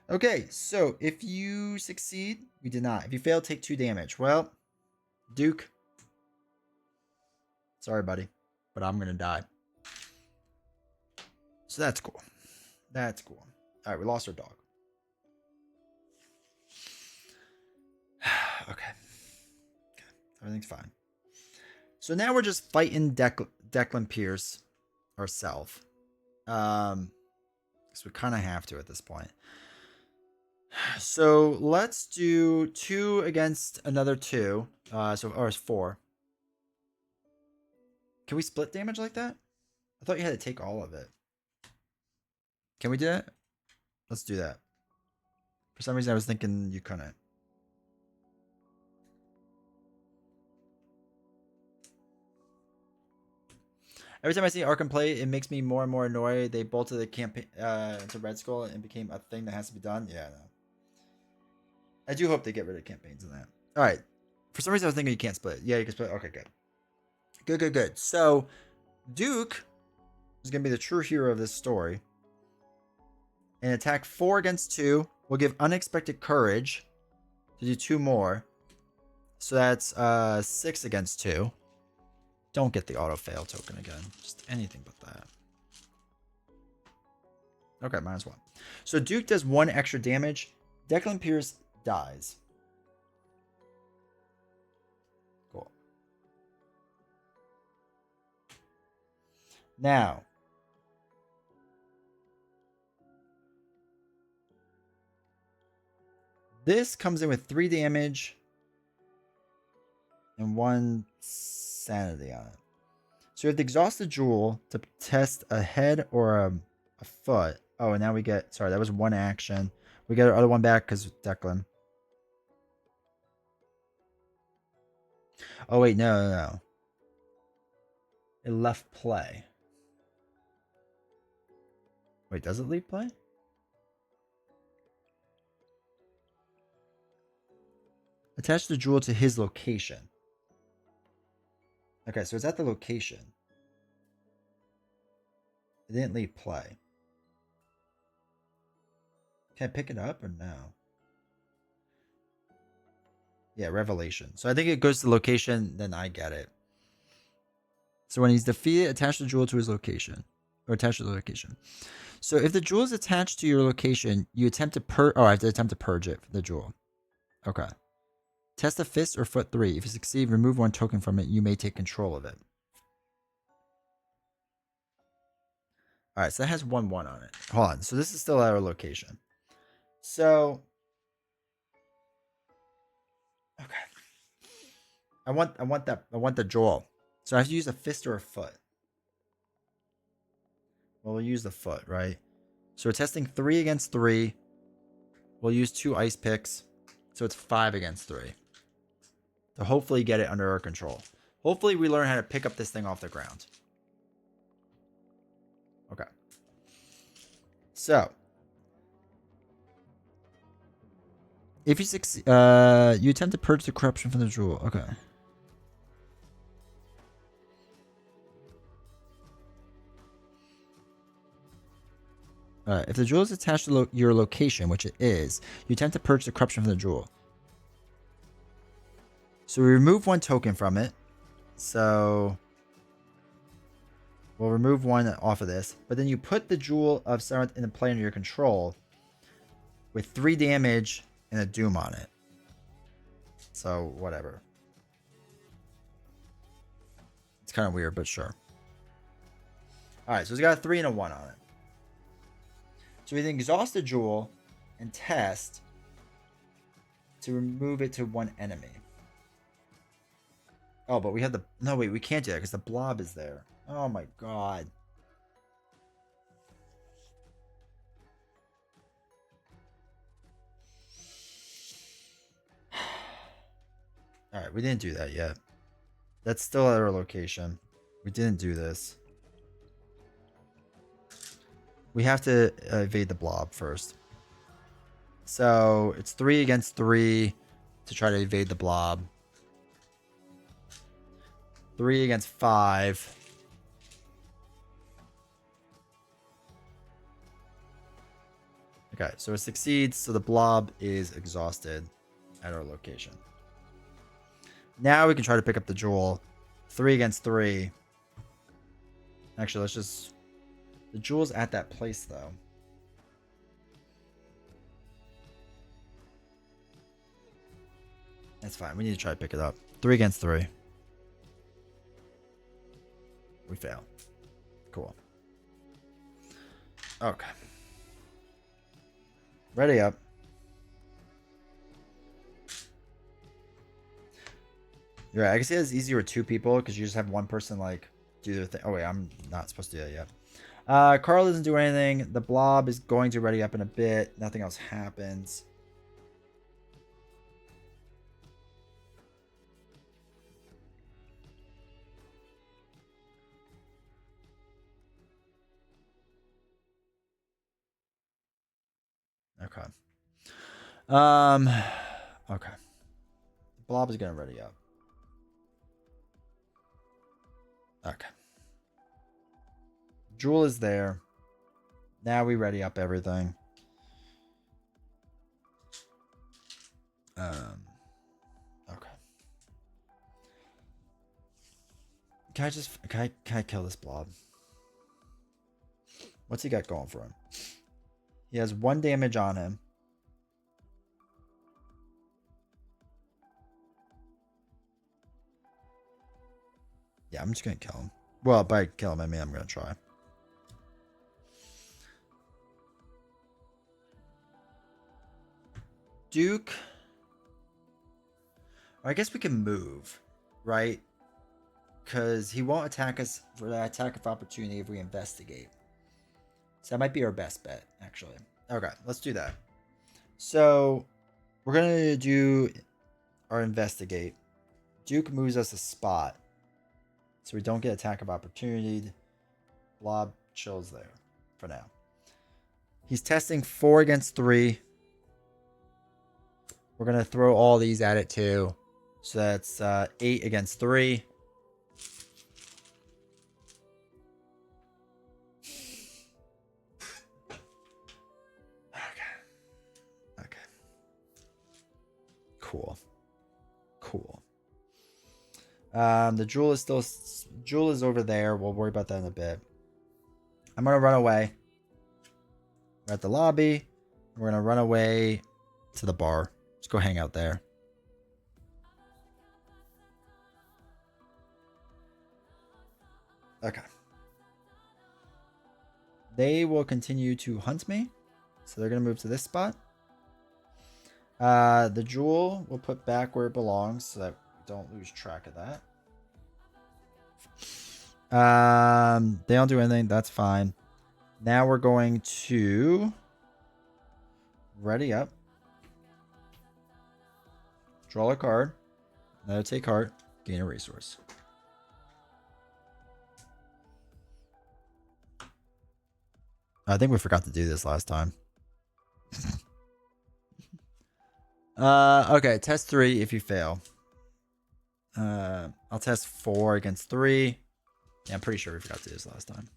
Okay, so if you succeed, we did not. If you fail, take 2 damage. Well, Duke, sorry, buddy, but I'm going to die. So that's cool. That's cool. All right, we lost our dog. Okay. Everything's fine. So now we're just fighting Declan Pierce ourselves. Because we kind of have to at this point. So let's do 2 against another 2. Or it's 4. Can we split damage like that? I thought you had to take all of it. Can we do that? Let's do that. For some reason, I was thinking you couldn't. Every time I see Arkham play, it makes me more and more annoyed. They bolted the campaign into Red Skull and became a thing that has to be done. Yeah, no. I do hope they get rid of campaigns in that. All right. For some reason, I was thinking you can't split. Yeah, you can split. Okay, good. Good. So, Duke is going to be the true hero of this story. And attack 4 against 2 will give unexpected courage to do 2 more. So that's 6 against 2. Don't get the auto fail token again. Just anything but that. Okay, -1. So Duke does 1 extra damage. Declan Pierce dies. Cool. Now, this comes in with 3 damage and 1 sanity on it. So you have to exhaust the jewel to test a head or a foot. Oh, and now we get... Sorry, that was 1 action. We get our other one back because Declan. Oh, wait. No. It left play. Wait, does it leave play? Attach the jewel to his location. Okay, so it's at the location. It didn't leave play. Can I pick it up or no? Yeah, revelation. So I think it goes to the location, then I get it. So when he's defeated, attach the jewel to his location. Or attach to the location. So if the jewel is attached to your location, you attempt to I have to attempt to purge it, the jewel. Okay. Test a fist or foot 3. If you succeed, remove 1 token from it. You may take control of it. Alright, so that has 1/1 on it. Hold on. So this is still at our location. So... Okay. I want the jewel. So I have to use a fist or a foot. Well, we'll use the foot, right? So we're testing 3 against 3. We'll use 2 ice picks. So it's 5 against 3. To hopefully get it under our control. Hopefully we learn how to pick up this thing off the ground. Okay. So. If you succeed, you attempt to purge the corruption from the jewel. Okay. If the jewel is attached to your location, which it is, you attempt to purge the corruption from the jewel. So we remove 1 token from it. So we'll remove 1 off of this. But then you put the jewel of Serenth in the plane under your control with 3 damage and a doom on it. So whatever. It's kind of weird, but sure. Alright, so it's got a 3 and a 1 on it. So we can exhaust the jewel and test to remove it to 1 enemy. Oh, but we have the... No, wait, we can't do that because the blob is there. Oh my god. Alright, we didn't do that yet. That's still at our location. We didn't do this. We have to evade the blob first. So it's 3 against 3 to try to evade the blob. 3 against 5. Okay, so it succeeds. So the blob is exhausted at our location. Now we can try to pick up the jewel. 3 against 3. Actually, let's just... The jewel's at that place, though. That's fine. We need to try to pick it up. 3 against 3. We fail. Cool. Okay. Ready up. You're right. I guess it's easier with 2 people because you just have one person like do their thing. Oh wait, I'm not supposed to do that yet. Carl doesn't do anything. The blob is going to ready up in a bit. Nothing else happens. Okay. Okay. The blob is gonna ready up. Okay. Jewel is there. Now we ready up everything. Okay. Can I kill this blob? What's he got going for him? He has 1 damage on him. Yeah, I'm just gonna kill him. Well, by kill him, I mean I'm gonna try. Duke. I guess we can move, right? Because he won't attack us for that attack of opportunity if we investigate. So that might be our best bet, actually. Okay, let's do that. So we're gonna do our investigate. Duke moves us a spot, so we don't get attack of opportunity. Blob chills there for now. He's testing 4 against 3. We're gonna throw all these at it too. So that's 8 against 3. Okay. Cool. The jewel is over there. We'll worry about that in a bit. I'm gonna run away. We're at the lobby. We're gonna run away to the bar. Let's go hang out there. Okay. They will continue to hunt me. So they're gonna move to this spot. The jewel we'll put back where it belongs so that we don't lose track of that. They don't do anything. That's fine. Now we're going to ready up. Draw a card. Another take heart. Gain a resource. I think we forgot to do this last time. Okay. Test 3 if you fail. I'll test 4 against 3. Yeah, I'm pretty sure we forgot to do this last time.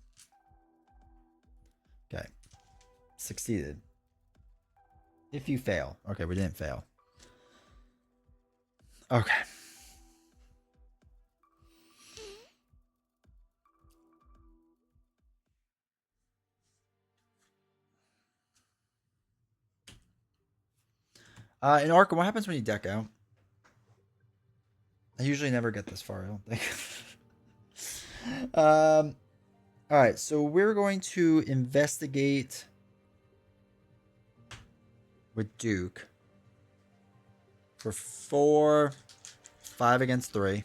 Okay. Succeeded. If you fail. Okay, we didn't fail. Okay. In Arkham, what happens when you deck out? I usually never get this far, I don't think. Alright, so we're going to investigate with Duke for 4, 5 against 3.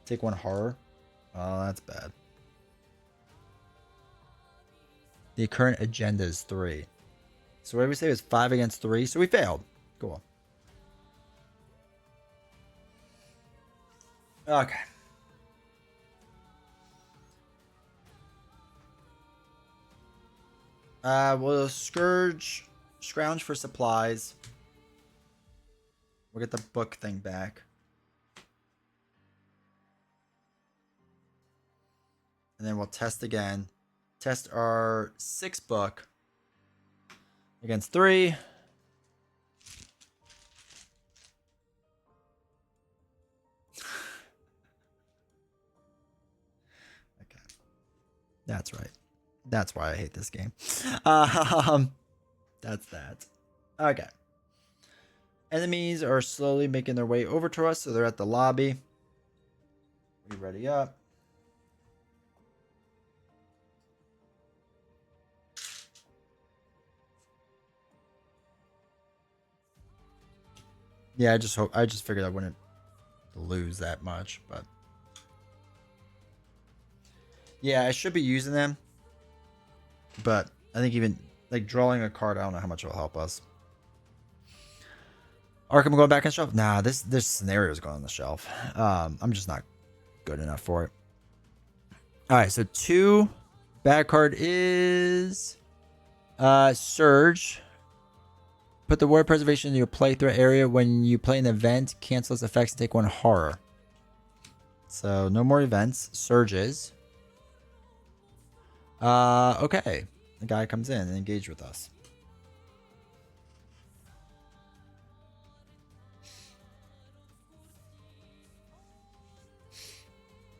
Take 1 horror. Oh, that's bad. The current agenda is 3. So what did we say? It was 5 against 3. So we failed. Cool. Okay. We'll scrounge for supplies. We'll get the book thing back. And then we'll test again. Test our 6 book against 3. Okay. That's right. That's why I hate this game. That's that. Okay. Enemies are slowly making their way over to us, so they're at the lobby. We ready up. Yeah, I just figured I wouldn't lose that much, but yeah, I should be using them. But I think even like drawing a card, I don't know how much it will help us. Arkham going back on the shelf? Nah, this scenario is going on the shelf. I'm just not good enough for it. All right, so 2 bad card is Surge. Put the word preservation in your playthrough area when you play an event. Cancel its effects and take 1 horror. So no more events. Surges. Okay. The guy comes in and engages with us.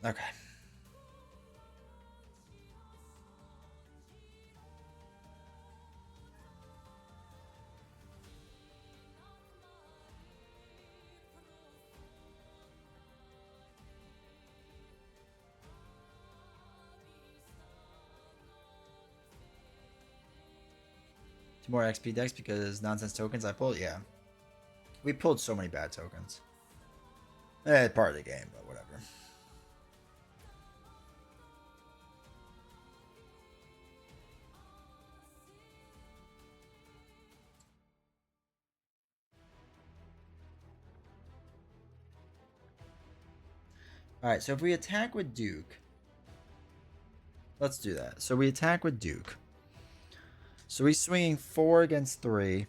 Okay. Two more XP decks because nonsense tokens I pulled? Yeah. We pulled so many bad tokens. Part of the game, but whatever. Alright, so if we attack with Duke. Let's do that. So we attack with Duke. So he's swinging 4 against 3.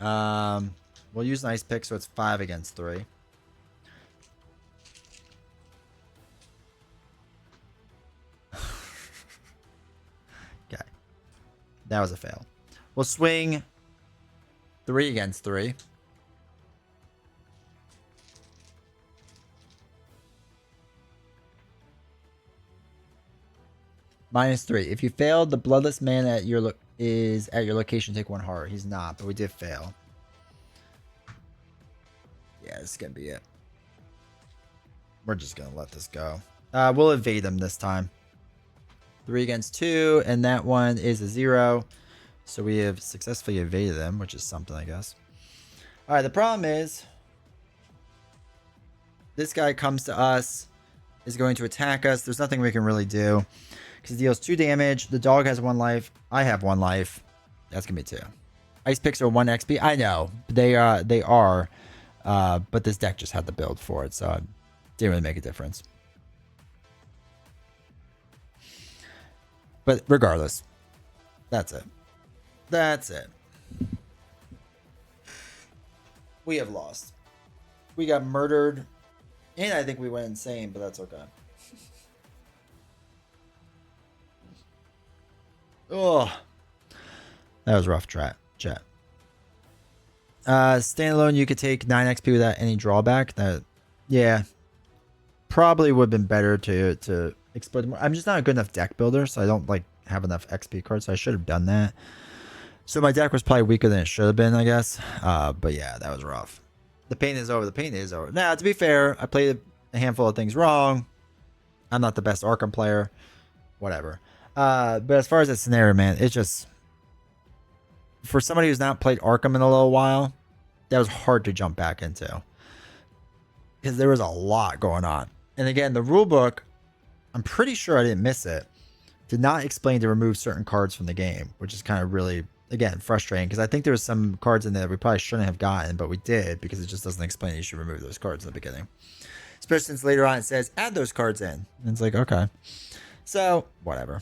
We'll use an ice pick, so it's 5 against 3. Okay. That was a fail. We'll swing 3 against 3. -3. If you failed, the bloodless man is at your location. Take 1 horror. He's not, but we did fail. Yeah, this is gonna be it. We're just gonna let this go. We'll evade him this time. 3 against 2, and that one is a 0. So we have successfully evaded them, which is something, I guess. All right, the problem is this guy comes to us, is going to attack us. There's nothing we can really do because it deals 2 damage. The dog has 1 life. I have 1 life. That's gonna be 2. Ice picks are 1 XP. I know they are, but this deck just had the build for it, so it didn't really make a difference. But regardless, that's it. That's it. We have lost. We got murdered. And I think we went insane, but that's okay. Oh. That was rough, chat. Standalone, you could take 9 XP without any drawback. Yeah. Probably would have been better to exploit more. I'm just not a good enough deck builder, so I don't have enough XP cards, so I should have done that. So my deck was probably weaker than it should have been, I guess. But yeah, that was rough. The pain is over. The pain is over. Now, to be fair, I played a handful of things wrong. I'm not the best Arkham player. Whatever. But as far as that scenario, man, it's just... For somebody who's not played Arkham in a little while, that was hard to jump back into. Because there was a lot going on. And again, the rulebook, I'm pretty sure I didn't miss it, did not explain to remove certain cards from the game, which is kind of really... Again, frustrating, because I think there was some cards in there we probably shouldn't have gotten, but we did, because it just doesn't explain that you should remove those cards in the beginning. Especially since later on it says, add those cards in. And it's like, okay. So, whatever.